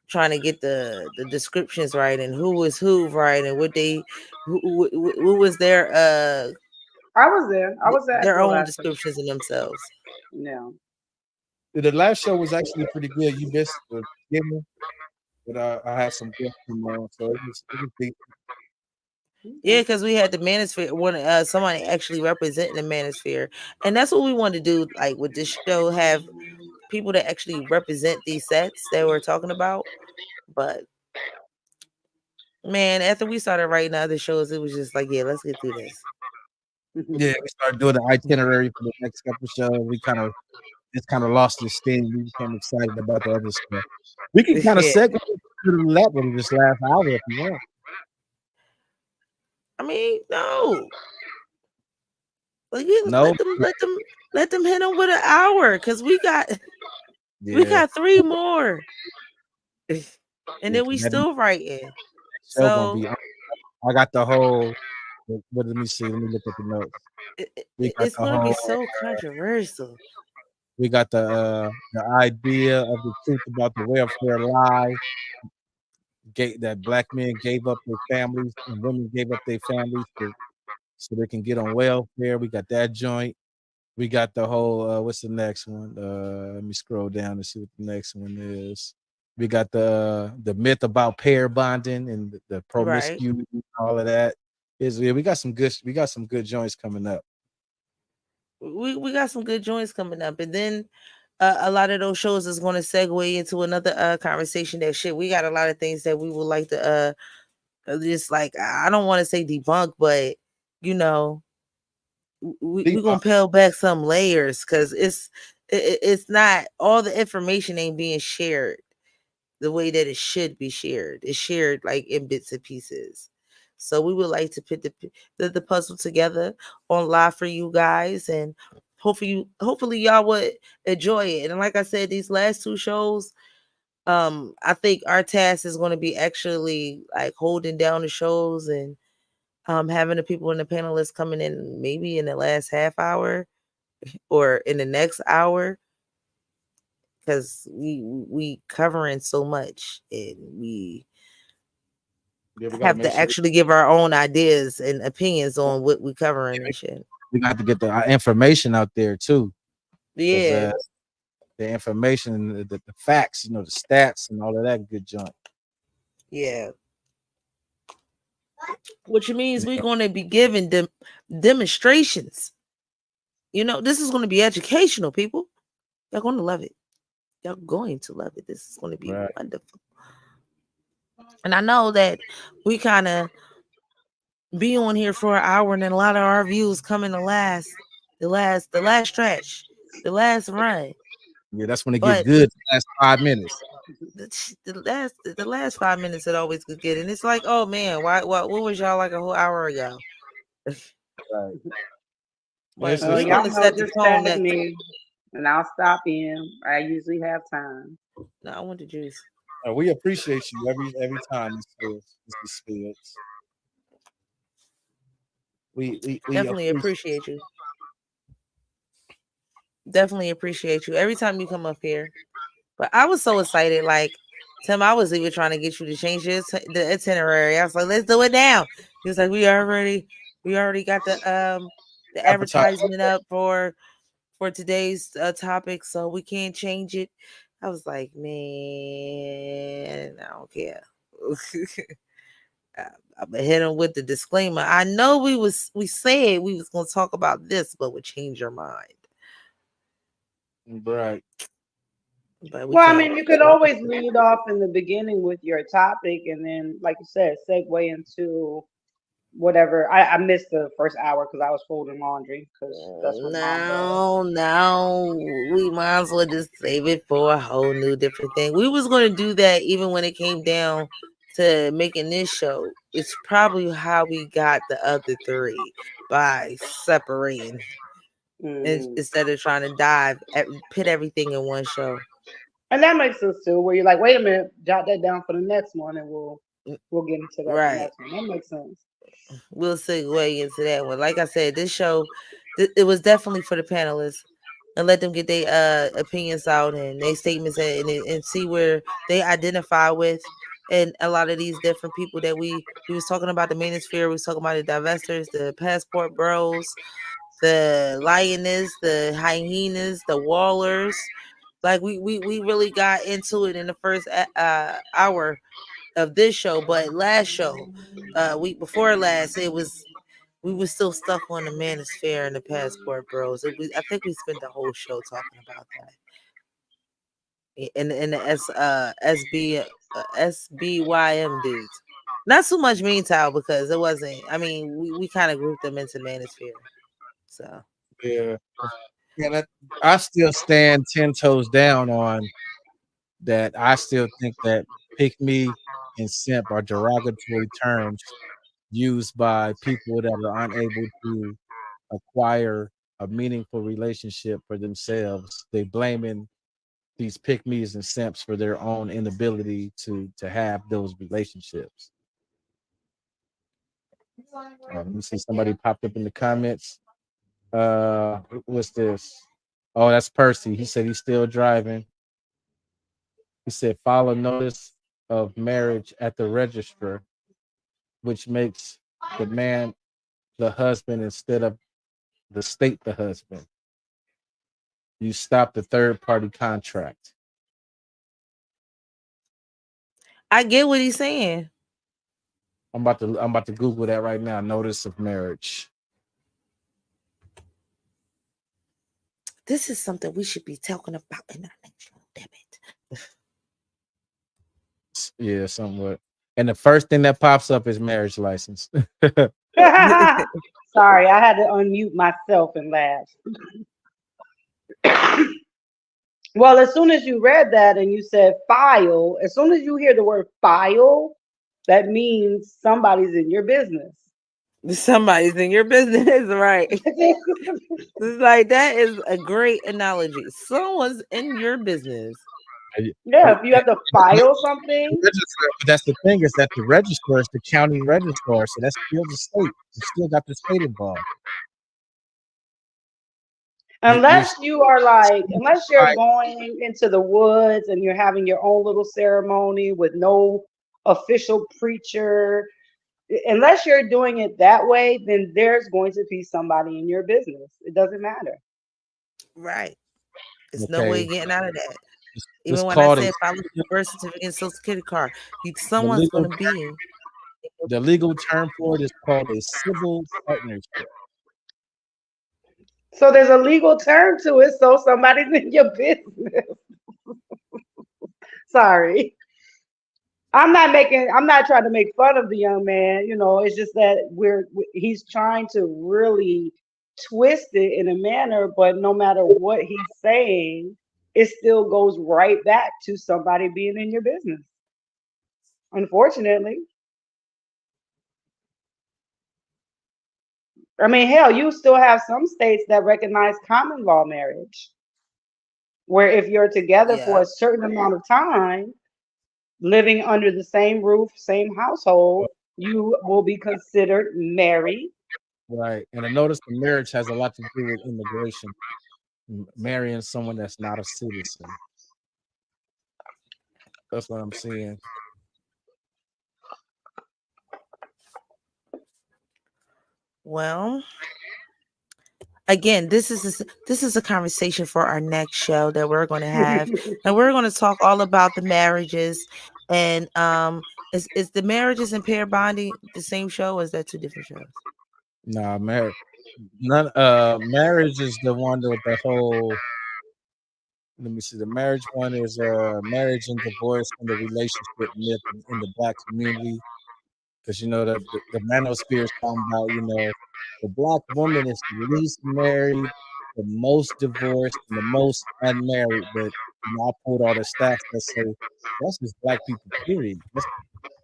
trying to get the descriptions right and who was who right and what they who was I was there. I was at their the own last one. descriptions in themselves. No. The last show was actually pretty good. You missed the beginning, but I had some guests come on, so it was decent. Yeah, Okay. because we had the manosphere one somebody actually representing the manosphere. And that's what we want to do, like with this show, have people that actually represent these sets that we're talking about. But man, after we started writing other shows, it was just like, yeah, let's get through this. Yeah, we started doing the itinerary for the next couple shows. We kind of lost this thing. We became excited about the other stuff. We can kind of Yeah. segue to that one this last hour if you want. I mean, no. Like, No, let them hit them with an hour because we yeah, got 3 more. and Yeah, then 'cause we still writing. that show gonna So be. I got the whole. What? Let me see. Let me look at the notes. We got it's the gonna be whole. so controversial. We got the idea of the truth about the welfare lie. That black men gave up their families and women gave up their families so they can get on welfare. We got that joint. We got the whole what's the next one? Let me scroll down and see what the next one is. We got the myth about pair bonding and the Right. promiscuity and all of that. Is yeah, we got some good joints coming up. We got some good joints coming up, and then a lot of those shows is going to segue into another conversation. That shit, we got a lot of things that we would like to just like, I don't want to say debunk, but you know, we Deep, gonna peel back some layers because it's not all the information ain't being shared the way that it should be shared. It's shared like in bits and pieces. So we would like to put the puzzle together on live for you guys, and hopefully y'all would enjoy it. And like I said, these last two shows, I think our task is going to be actually like holding down the shows and having the people in the panelists coming in maybe in the last half hour or in the next hour, because we covering so much and we yeah, we got to have make to sure actually give our own ideas and opinions on what we covering and shit. we got to get the information out there too, because Yeah, the information, the facts, the stats and all of that good junk. yeah. Which means we're Yeah, going to be giving them demonstrations. This is going to be educational, people. Y'all going to love it. Y'all going to love it. This is going to be right. wonderful. And I know that we kind of be on here for an hour, and then a lot of our views come in the last stretch, the last run. Yeah, that's when it get But good. The last 5 minutes. the last 5 minutes it always could get, and it's like, oh man, why what was y'all like a whole hour ago? Right. And But it's Well, we just want y'all to know, set the just tone tag that me and I'll stop in. I usually have time. no, I want the juice. we appreciate you every time, Mr. Spills. We Definitely appreciate. appreciate you. Definitely appreciate you every time you come up here. But I was so excited, like Tim, I was even trying to get you to change the itinerary. I was like, let's do it now. He was like, we already got the Appetite. advertisement up for today's topic, so we can't change it. I was like, man, I don't care. I- I'm gonna hit him with the disclaimer. I know we said we was gonna talk about this, but we change your mind. Right. But we Well, I can't. mean, you could always lead off in the beginning with your topic and then, like you said, segue into whatever. I missed the first hour because I was folding laundry because that's what mom does. No, we might as well just save it for a whole new different thing. We was gonna do that even when it came down to making this show. It's probably how we got the other three, by separating Hmm. instead of trying to put everything in one show. And that makes sense too, where you're like, wait a minute, jot that down for the next one, and Mm, we'll get into that the right. next one. That makes sense. We'll segue into that one. Like I said, this show, it was definitely for the panelists, and let them get their opinions out and their statements, and see where they identify with. And a lot of these different people that we was talking about, the manosphere, we was talking about the divestors, the passport bros, the lioness, the hyenas, the wallers. Like we really got into it in the first hour of this show. But last show, week before last, it was we were still stuck on the manosphere and the passport bros. I think we spent the whole show talking about that. And the SBYM dudes. Not so much mean because it wasn't. I mean, we kind of grouped them into manosphere. So Yeah. And I still stand 10 toes down on that. I still think that pick me and simp are derogatory terms used by people that are unable to acquire a meaningful relationship for themselves. They blaming these pick me's and simps for their own inability to have those relationships. Let me see. Somebody popped up in the comments. What's this? Oh, that's Percy. He said he's still driving. He said follow notice of marriage at the register, which makes the man the husband instead of the state the husband. You stop the third party contract. I get what he's saying. I'm about to Google that right now. Notice of marriage. This is something we should be talking about in our next show. Damn it. Yeah, somewhat. And the first thing that pops up is marriage license. Sorry, I had to unmute myself and laugh. Well, as soon as you read that and you said file, as soon as you hear the word file, that means somebody's in your business. Somebody's in your business, right? It's like that is a great analogy. Someone's in your business. Yeah, if you have to file something, But that's the thing, is that the registrar is the county registrar, so that's still the state. You still got the state involved. You're unless you are like, still unless you're like, going into the woods and you're having your own little ceremony with no official preacher, unless you're doing it that way, then there's going to be somebody in your business. It doesn't matter. Right. There's no way okay, getting out of that. it's Even when I called a said file your birth certificate and social security card, the someone's legal gonna be. the legal term for it is called a civil partnership. So there's a legal term to it. So somebody's in your business. Sorry. I'm not trying to make fun of the young man, it's just that he's trying to really twist it in a manner, but no matter what he's saying, it still goes right back to somebody being in your business. Unfortunately. I mean, hell, you still have some states that recognize common law marriage, where if you're together Yeah. for a certain amount of time, living under the same roof, same household, you will be considered married. Right. And a notice of marriage has a lot to do with immigration. Marrying someone that's not a citizen. That's what I'm seeing. Well, again, this is a conversation for our next show that we're going to have, and we're going to talk all about the marriages. And is the marriages and pair bonding the same show, or is that two different shows? Nah, marriage is the one with the whole, let me see, the marriage one is marriage and divorce and the relationship myth in the black community. Because the manosphere is talking about, the black woman is the least married, the most divorced, and the most unmarried. But I pulled all the stats that say that's just black people, period.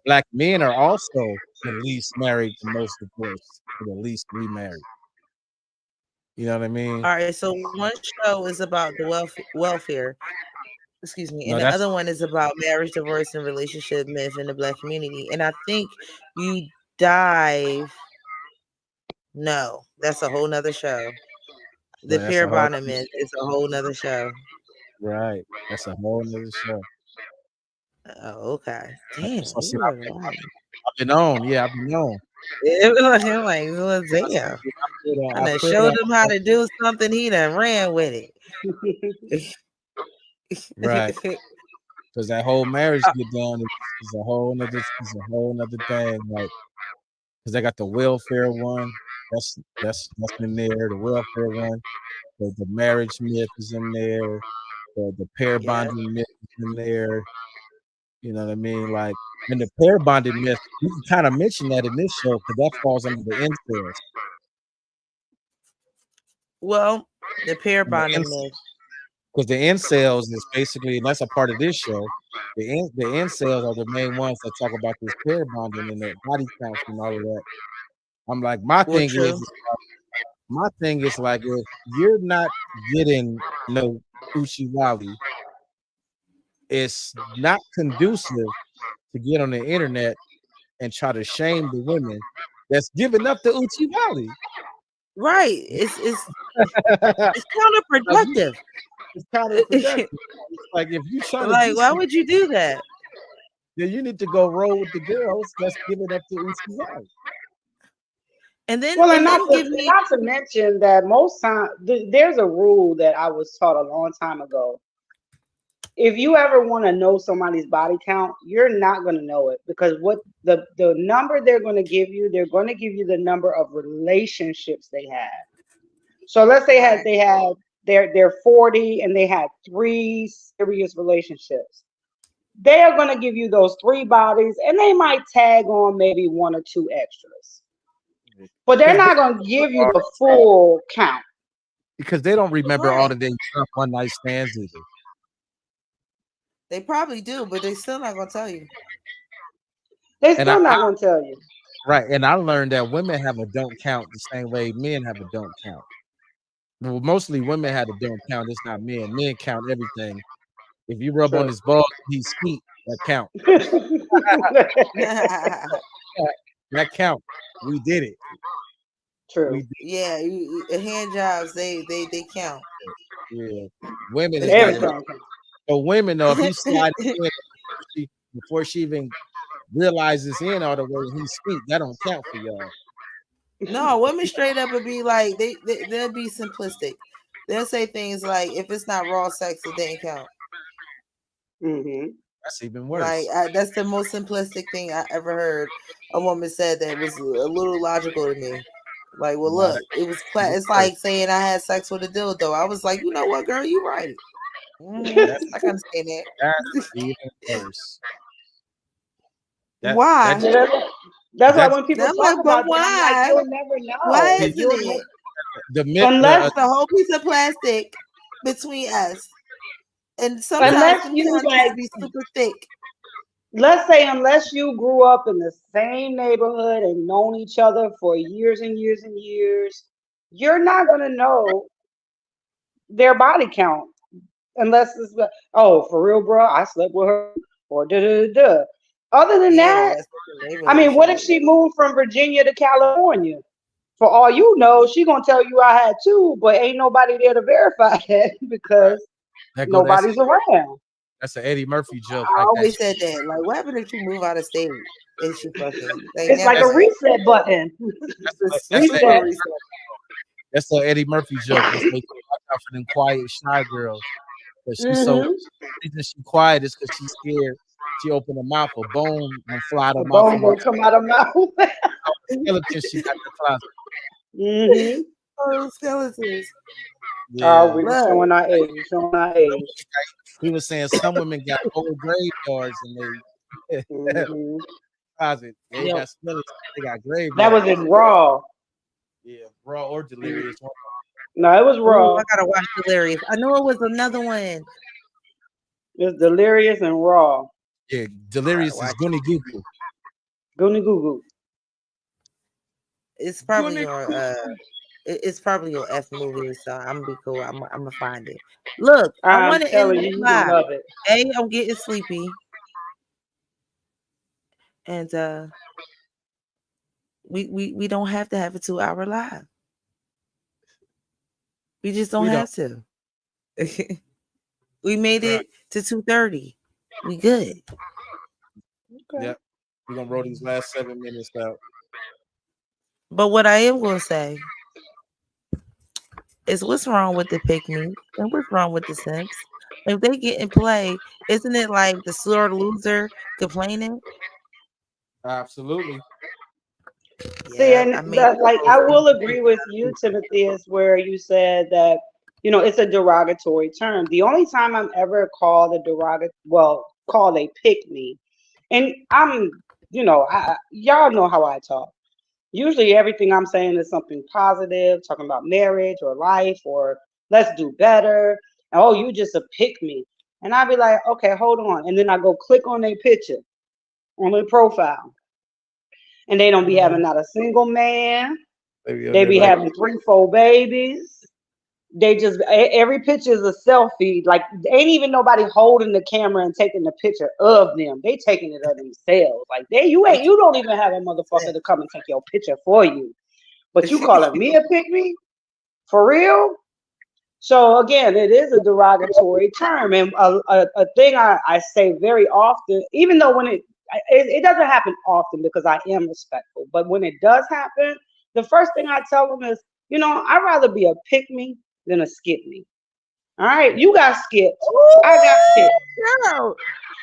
Black men are also the least married, the most divorced, and the least remarried. You know what I mean? All right, so one show is about the welfare, excuse me, and No, the that's other one is about marriage, divorce, and relationship myth in the black community. And I think you dive. No, that's a whole nother show. The right. That's a pair whole bonding myth is a whole nother show. right. That's a whole nother show. Oh, okay. Damn, So see, you were right. I've been on. Yeah, I've been on. It was like, I'm like, well, damn. I I done put showed him how to do something. He done ran with it. right. Because that whole marriage get down is a whole nother thing. Like, because they got the welfare one. That's in there. The welfare one. The marriage myth is in there. The pair Yeah. bonding myth is in there. You know what I mean? Like, and the pair bonding myth, you can kind of mention that in this show because that falls under the incels. Well, the pair And the bonding myth. because the incels is basically, and that's a part of this show. The incels are the main ones that talk about this pair bonding and the body counts and all of that. I'm like, Well, true. my thing is like, if you're not getting no Uchiwali, it's not conducive to get on the internet and try to shame the women that's giving up the Uchi Valley. Right. It's Like, counterproductive. it's counterproductive. It's like if you're trying to do Like, why something, would you do that? then you need to go roll with the girls that's giving up the Uchi Valley. Well, and And not then to give me not to mention that most time there's a rule that I was taught a long time ago. If you ever want to know somebody's body count, you're not going to know it because what the number they're going to give you, they're going to give you the number of relationships they had. So let's say right. they had they're 40 and they had three serious relationships. They are going to give you those three bodies and they might tag on maybe one or two extras. But they're Because not going to give you the full count. they don't remember all Right. the days one night stands either. They probably do, but they still not gonna tell you. They're And I still not going to tell you. right, and I learned that women have a don't count the same way men have a don't count. Well, mostly women have a don't count. It's not men. Men count everything. If you rub on True. his balls, he's sweet. That count. That count. We did it. We True. did Yeah, hand jobs they count. it. Yeah. Women is like Everything. so women though, if he slide in before she even realizes in all the way he's sweet, that don't count for y'all. No, women straight up would be like they'll be simplistic. They'll say things like if it's not raw sex, it didn't count. Hmm. That's even Like worse. that's the most simplistic thing I ever heard a woman said that was a little logical to me. Like, well, Nah, look, it was even it's worse. like saying I had sex with a dildo. I was like, you know what, girl, you right. That's I can understand that's that. even worse. That Why? Yeah, that's why that's when people I'm talk like, but about that, I'm like, why? you'll never Why know. see, isn't You'll it? the myth unless the It's a whole piece of plastic between us, and sometimes unless them you condoms like, be super thick. let's say unless you grew up in the same neighborhood and known each other for years and years and years, you're not gonna know their body count unless it's like, oh, for real, bro, I slept with her or da da da. Da. Other than Yeah, that, that's the I neighborhood mean, what if shit. she moved from Virginia to California? For all you know, she gonna tell you I had two, but ain't nobody there to verify that right. because That go nobody's around. that's an Eddie Murphy joke. I Like that always shit. said that. Like, what happened if you move out of state and she fucking? They It's like never a That's know. reset button. that's It's the for a Reset. reason. that's the Eddie Murphy joke. They say watch out for them quiet shy girls. Cause she's so Mm-hmm. the reason she quiet is because she's scared. She open her mouth, a bone gonna fly out her The mouth bone from her gonna come out of mouth. skeleton she got in the closet. Mm-hmm. Oh, skeletons. Oh, Yeah. we Look, showing our age. We showing our Some age. women he was saying some women got whole graveyards in they Hmm. closet. They ain't yo, got skeletons, they got That was graveyards. in Raw. Yeah, raw or Mm. delirious. No, it was oh, Raw. I gotta watch Delirious. I know it was another one. It was Delirious and Raw. Yeah, I gotta delirious is watch. Goonie Goo Goo. Goony Goo Goo. It's probably Goonie on. Goo It's probably your F movie, so I'm gonna be cool. I'm gonna find it. Look, I I'm want to end telling this you, you gonna live. love it. I'm getting sleepy, and we don't have to have a 2 hour live. We just don't We don't. have to. We made Right. it to 2:30. We good. Okay. Yep. We're gonna roll these last 7 minutes out. But what I am gonna say is, what's wrong with the pick me and what's wrong with the Simps? If they get in play, isn't it like the sore loser complaining? Absolutely. See, Yeah, and I made that, like, those I will things. agree with you, Timothy, is where you said that, it's a derogatory term. The only time I'm ever called a called a pick me, and y'all know how I talk. Usually everything I'm saying is something positive, talking about marriage or life or let's do better. Oh, you just a pick me. And I'd be like, okay, hold on. And then I go click on their picture, on their profile. And they don't be Mm, having not a single man. Maybe on They there be like having three, four babies. They just every picture is a selfie. Like ain't even nobody holding the camera and taking the picture of them. They taking it of themselves. Like you don't even have a motherfucker to come and take your picture for you. But you calling me a pick me? For real? So again, it is a derogatory term, and a thing I say very often, even though it doesn't happen often because I am respectful, but when it does happen, the first thing I tell them is, I'd rather be a pick me than a skip me. All right, you got skipped, I got picked. No.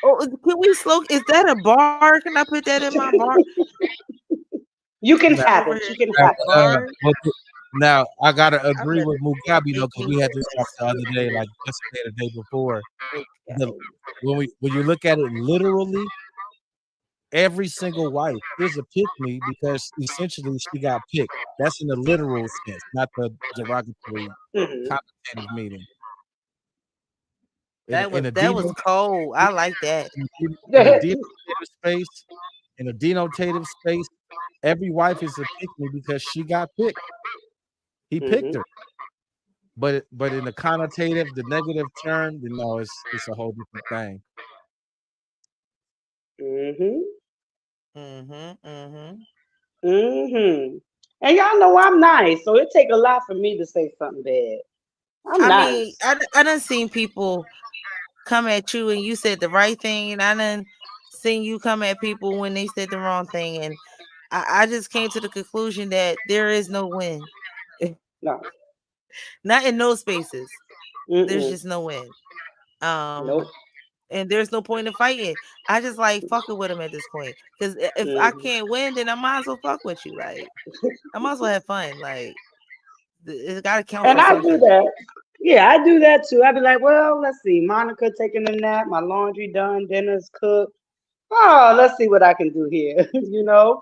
Oh, can we slow? Is that a bar? Can I put that in my bar? You can Now, Over have here, it. You can now, have it. bar. well, now I gotta I agree better with Mugabe make though, because me we had this a talk the other day, sticker. like yesterday, or the day before. The, Okay. when you look at it literally, every single wife is a pick me because essentially she got picked. That's in the literal sense, not the derogatory Hmm. connotative meaning. That In was a that was deno, cold. I like that. in a denotative space, every wife is a pick me because she got picked. He picked Hmm. her. But in the connotative, the negative term, you know, it's a whole different thing. Hmm. Mhm. Mhm. Hmm. And y'all know I'm nice, so it take a lot for me to say something bad. I'm I mean, nice. I done seen people come at you and you said the right thing, and I done seen you come at people when they said the wrong thing, and I just came to the conclusion that there is no win. No. Not in those spaces. There's Mm-mm. just no win. Um, Nope. and there's no point in fighting. I just like fucking with them at this point. Because if I Hmm. can't win, then I might as well fuck with you. Like I might as well have fun. Like it's got to count And for I do something. that. Yeah, I do that too. I'd be like, well, let's see. Monica taking a nap, my laundry done, dinner's cooked. Oh, let's see what I can do here,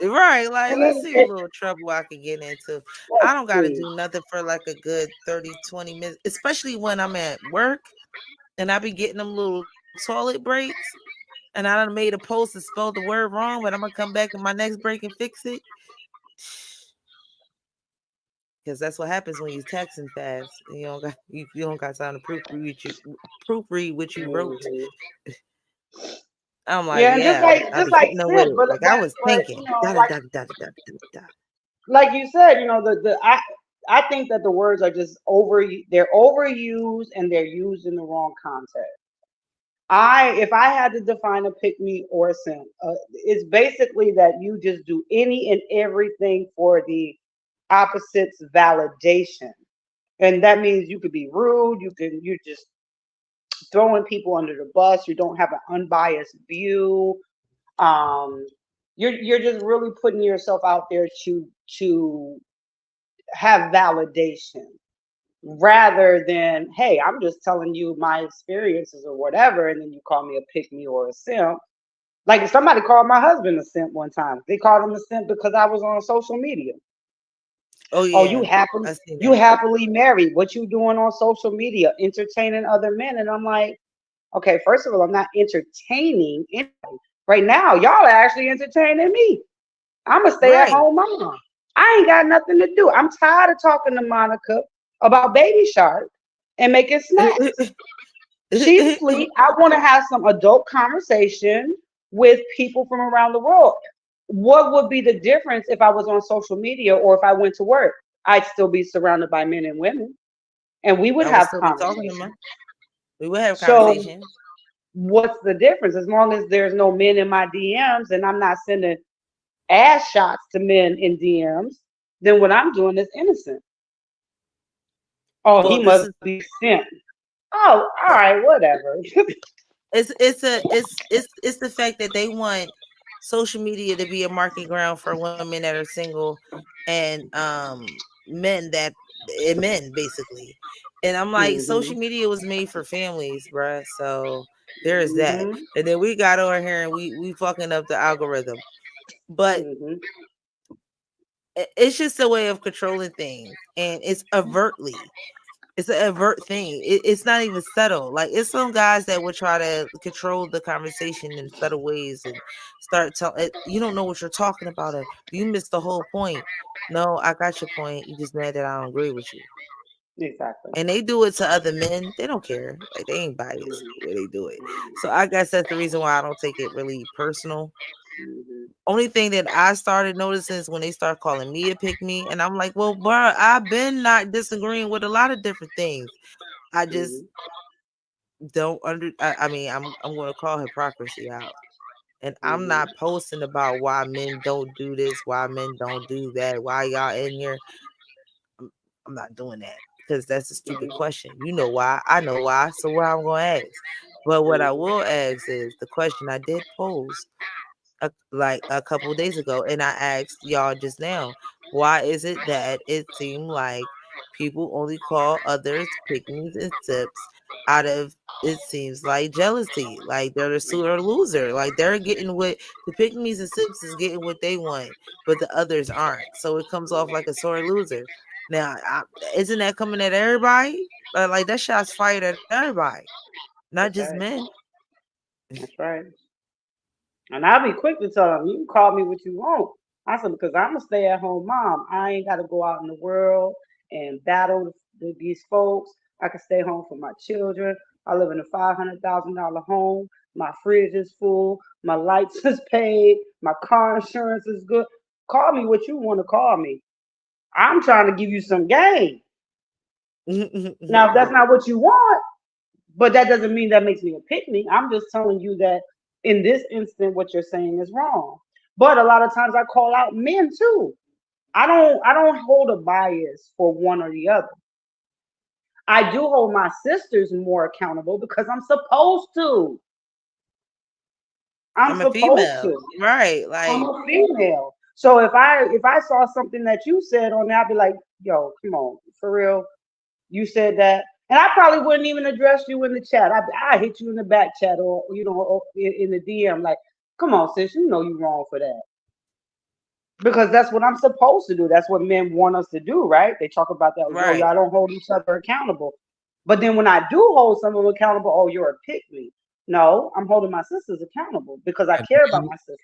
Right, like And let's then see what little trouble I can get into. I let's don't got to see. do nothing for like a good 30, 20 minutes, especially when I'm at work and I be getting them little toilet breaks. And I done made a post and spelled the word wrong, but I'm gonna come back in my next break and fix it. Because that's what happens when you texting fast. And you don't got time to proofread what you wrote. Hmm. I'm like, Yeah, and yeah, I just be like hitting them with Simp, it. but Like I but was but thinking, da da da da da da da. like you said, I think that the words are just they're overused and they're used in the wrong context. If I had to define a pick me or a simp, it's basically that you just do any and everything for the opposite's validation, and that means you could be rude. You're just throwing people under the bus. You don't have an unbiased view. Um, you're just really putting yourself out there to have validation rather than, hey, I'm just telling you my experiences or whatever, and then you call me a pick me or a simp. Like somebody called my husband a simp one time. They called him a simp because I was on social media. Oh Oh, yeah, I seen you that. happily married. What you doing on social media? Entertaining other men. And I'm like, okay, first of all, I'm not entertaining anybody. Right now, y'all are actually entertaining me. I'm a stay at Right. home mom. I ain't got nothing to do. I'm tired of talking to Monica about Baby Shark and making snacks. She's asleep. I want to have some adult conversation with people from around the world. What would be the difference if I was on social media or if I went to work? I'd still be surrounded by men and women and we would I would have still be talking to conversations. my. We would have So, conversations. what's the difference? As long as there's no men in my DMs and I'm not sending ass shots to men in DMs, then what I'm doing is innocent. Oh, he Well, this must is be simp. Oh, all right, whatever. it's the fact that they want social media to be a market ground for women that are single and men that men basically. And I'm like, Hmm. social media was made for families, bruh. So there is that. Hmm. And then we got over here and we fucking up the algorithm. But Hmm. it's just a way of controlling things, and it's overtly. It's an avert thing. It's not even subtle. Like it's some guys that would try to control the conversation in subtle ways and start telling you don't know what you're talking about, or you missed the whole point. No, I got your point. You just mad that I don't agree with you. Exactly. And they do it to other men. They don't care. Like they ain't biased the way they do it. So I guess that's the reason why I don't take it really personal. Hmm. Only thing that I started noticing is when they start calling me a pick me, and I'm like, well, bro, I've been not disagreeing with a lot of different things. I just Hmm. don't under. I mean, I'm going to call hypocrisy out, and I'm Hmm. not posting about why men don't do this, why men don't do that, why y'all in here. I'm, I'm not doing that because that's a stupid question. You know why? I know why. So what I'm going to ask. But what I will ask is the question I did pose like a couple of days ago, and I asked y'all just now, why is it that it seemed like people only call others pygmies and sips out of it seems like jealousy, like they're the sore loser, like they're getting what the pygmies and sips is getting what they want, but the others aren't. So it comes off like a sore loser. Now, isn't that coming at everybody? Like that shot's fired at everybody, not That's just right. men. That's right. And I'll be quick to tell them, you can call me what you want. I said, because I'm a stay at home mom. I ain't got to go out in the world and battle with these folks. I can stay home for my children. I live in a $500,000 home. My fridge is full. My lights is paid. My car insurance is good. Call me what you want to call me. I'm trying to give you some game. Now, if that's not what you want, but that doesn't mean that makes me a pick me. I'm just telling you that in this instant, what you're saying is wrong. But a lot of times I call out men too. I don't hold a bias for one or the other. I do hold my sisters more accountable because I'm supposed to. I'm I'm a supposed female, to. right? I'm Like a female. So if I saw something that you said on there, I'd be like, yo, come on, for real. You said that, and I probably wouldn't even address you in the chat. I hit you in the back chat or or in the DM. Like, come on, sis, you know you wrong for that because that's what I'm supposed to do. That's what men want us to do, right? They talk about that. Oh, right, y'all don't hold each other accountable. But then when I do hold someone accountable, oh, you're a pick me. No, I'm holding my sisters accountable because I And care about men, my sisters.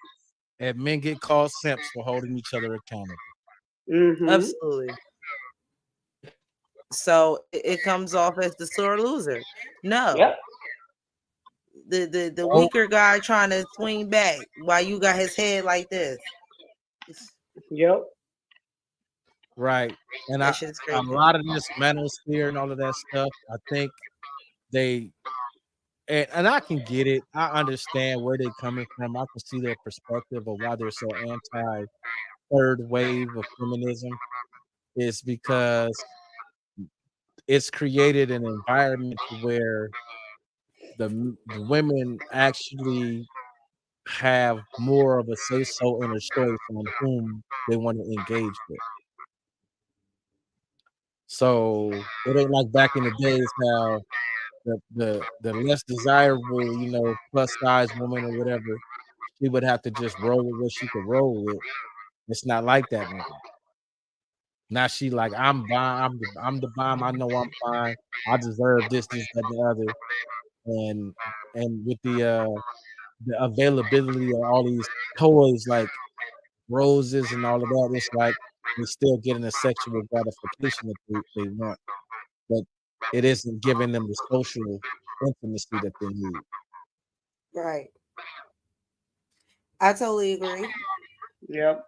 and men get called simps for holding each other accountable. Mm-hmm. absolutely. So it comes off as the sore loser. No, Yep. the Oh, weaker guy trying to swing back while you got his head like this. Yep. right. And That shit is a crazy. lot of this manosphere and all of that stuff, I think they and I can get it. I understand where they're coming from. I can see their perspective of why they're so anti third wave of feminism is because it's created an environment where the women actually have more of a say so in a choice on whom they want to engage with. So it ain't like back in the days how the less desirable, plus size woman or whatever, she would have to just roll with what she could roll with. It's not like that no more. Now she like I'm the bomb. I know I'm fine. I deserve this, that, and the other. And with the availability of all these toys like roses and all of that, it's like they're still getting a sexual gratification that they want, but it isn't giving them the social intimacy that they need. Right. I totally agree. Yep.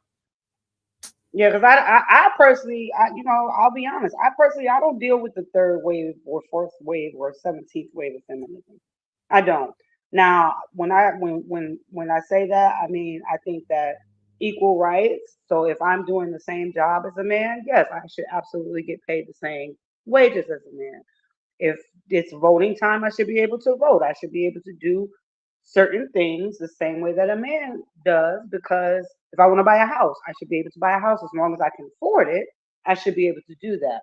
Yeah, because I personally, I'll be honest. I personally, I don't deal with the third wave or fourth wave or 17th wave of feminism. I don't. Now, when I say that, I mean I think that equal rights. So if I'm doing the same job as a man, yes, I should absolutely get paid the same wages as a man. If it's voting time, I should be able to vote. I should be able to do certain things the same way that a man does because if I want to buy a house, I should be able to buy a house as long as I can afford it. I should be able to do that.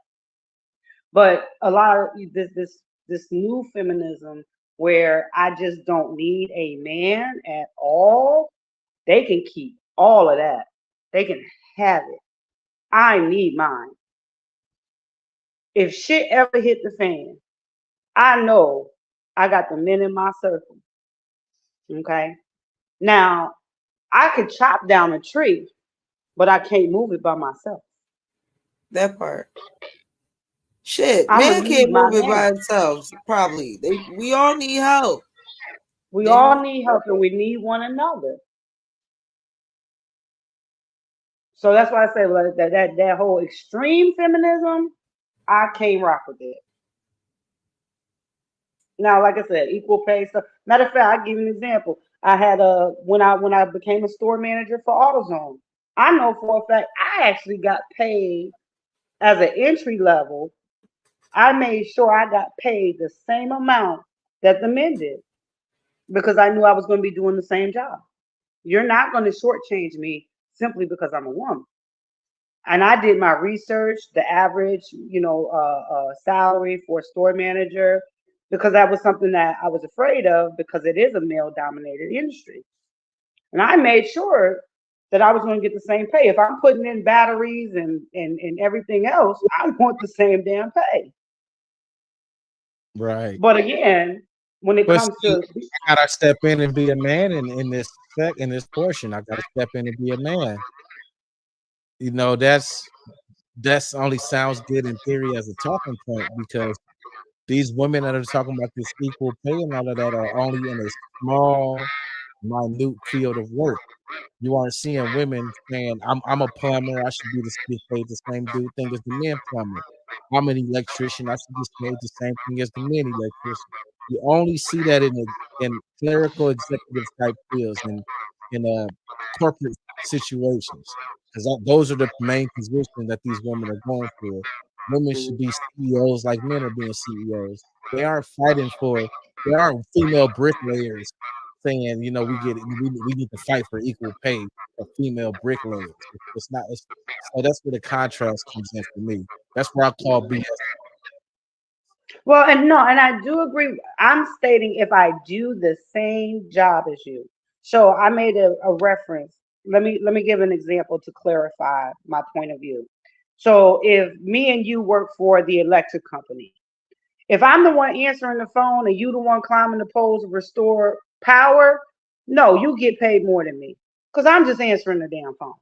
But a lot of this new feminism where I just don't need a man at all, they can keep all of that. They can have it. I need mine. If shit ever hit the fan, I know I got the men in my circle. Okay. Now I could chop down a tree, but I can't move it by myself. That part. Shit, I'm gonna man need can't my move it by man. themselves. Probably we all need help. We Damn all it. need help and we need one another. So that's why I say like, that whole extreme feminism, I can't rock with it. Now, like I said, equal pay stuff. Matter of fact, I'll give you an example. I had a when I became a store manager for AutoZone. I know for a fact I actually got paid as an entry level. I made sure I got paid the same amount that the men did because I knew I was going to be doing the same job. You're not going to shortchange me simply because I'm a woman. And I did my research, the average, salary for a store manager, because that was something that I was afraid of because it is a male dominated industry. And I made sure that I was going to get the same pay. If I'm putting in batteries and everything else, I want the same damn pay. Right. But again, when it But comes see, to, I gotta step in and be a man in this portion. I gotta step in and be a man. You know, that's only sounds good in theory as a talking point because these women that are talking about this equal pay and all of that are only in a small, minute field of work. You aren't seeing women saying, I'm a plumber, I should be get paid the same thing as the men plumber. I'm an electrician, I should get paid the same thing as the men electrician. You only see that in clerical executive type fields and in corporate situations. Because those are the main positions that these women are going for. Women should be CEOs like men are being CEOs. They aren't fighting for there aren't female bricklayers saying, you know, we need to fight for equal pay for female bricklayers. It's not. So that's where the contrast comes in for me. That's where I call BS. well, and no, and I do agree. I'm stating if I do the same job as you. So I made a reference. Let me give an example to clarify my point of view. So if me and you work for the electric company, if I'm the one answering the phone and you the one climbing the poles to restore power, no, you get paid more than me because I'm just answering the damn phone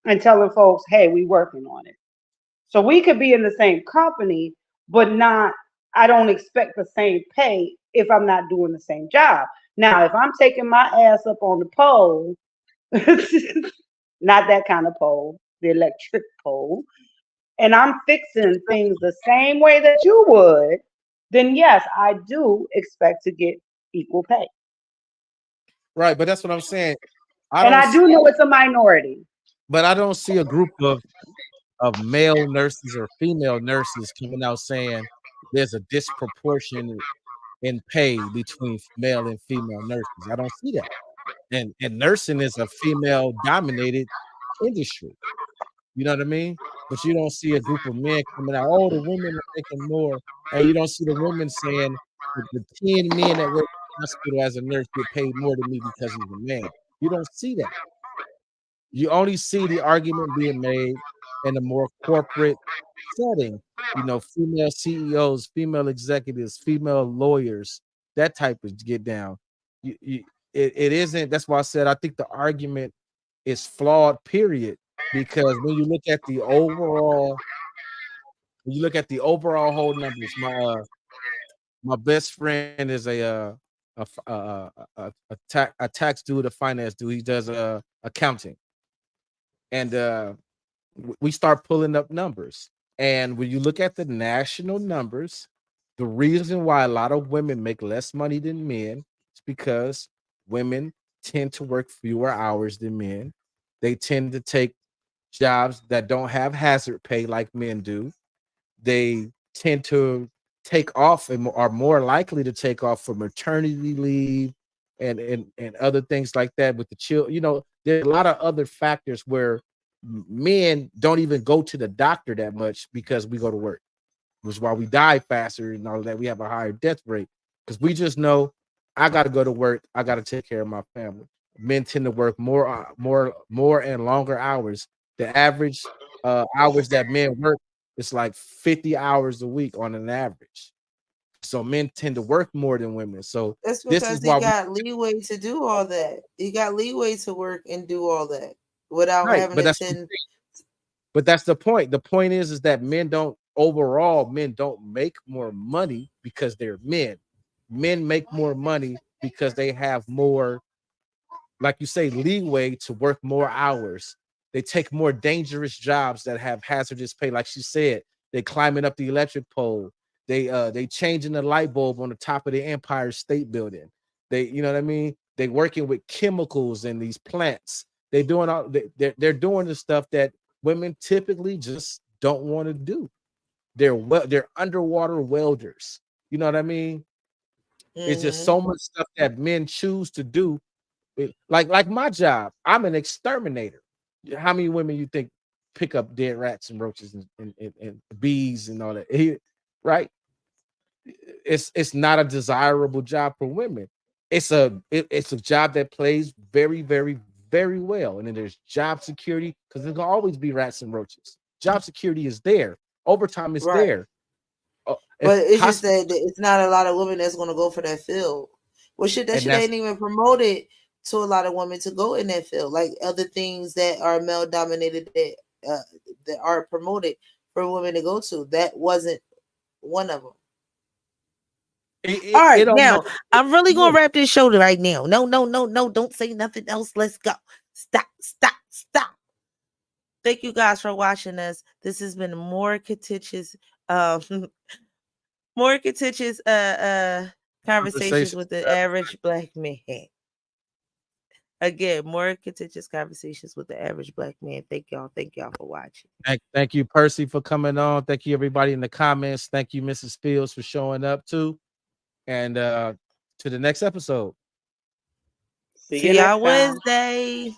and telling folks, hey, we working on it. So we could be in the same company, but not, I don't expect the same pay if I'm not doing the same job. Now, if I'm taking my ass up on the pole, not that kind of pole, the electric pole, and I'm fixing things the same way that you would, then yes, I do expect to get equal pay. Right, but that's what I'm saying. I And don't I see, do know it's a minority. but I don't see a group of male nurses or female nurses coming out saying there's a disproportion in pay between male and female nurses. I don't see that. And nursing is a female dominated industry. You know what I mean? But you don't see a group of men coming out, oh, the women are making more. And you don't see the women saying the 10 men that work in the hospital as a nurse get paid more than me because he's a man. You don't see that. You only see the argument being made in a more corporate setting. You know, female CEOs, female executives, female lawyers, that type of get down. It isn't. That's why I said I think the argument is flawed. Period. Because when you look at the overall whole numbers, my best friend is a tax dude, a finance dude. He does accounting, and we start pulling up numbers. And when you look at the national numbers, the reason why a lot of women make less money than men is because women tend to work fewer hours than men. They tend to take jobs that don't have hazard pay like men do. They tend to take off and are more likely to take off for maternity leave and other things like that with the child. You know, there's a lot of other factors where men don't even go to the doctor that much because we go to work, which is why we die faster and all that. We have a higher death rate because we just know I got to go to work. I got to take care of my family. Men tend to work more and longer hours. The average hours that men work is like 50 hours a week on an average. So men tend to work more than women. So That's this is because he why we got leeway to do all that. He got leeway to work and do all that without right. having to tend. But that's the point. The point is that men don't overall, men don't make more money because they're men. Men make more money because they have more, like you say, leeway to work more hours. They take more dangerous jobs that have hazardous pay. Like she said, they climbing up the electric pole. They changing the light bulb on the top of the Empire State Building. They, you know what I mean? They working with chemicals in these plants. They doing all they're doing the stuff that women typically just don't want to do. They're underwater welders. You know what I mean? It's just Mm-hmm. so much stuff that men choose to do. Like my job, I'm an exterminator. How many women you think pick up dead rats and roaches and bees and all that? Right? It's not a desirable job for women. It's a job that plays very, very, very well. And then there's job security because there's gonna always be rats and roaches. Job security is there. Overtime is Right. there. If But it's just hospital, that it's not a lot of women that's gonna go for that field. Well, shit, that and shit that's ain't even promoted to a lot of women to go in that field. Like other things that are male dominated uh, that are promoted for women to go to. That wasn't one of them. All it right, don't now matter. I'm really gonna wrap this show right now. No, no, no, no, don't say nothing else. Let's go. Stop, stop, stop. Thank you guys for watching us. This has been more contentious, um, more contentious conversations Conversation. with the average black man. Again, more contentious conversations with the average black man. Thank y'all. Thank y'all for watching. Thank you, Percy, for coming on. Thank you, everybody in the comments. Thank you, Mrs. Fields, for showing up too. And to the next episode. See you See y'all next time. Wednesday.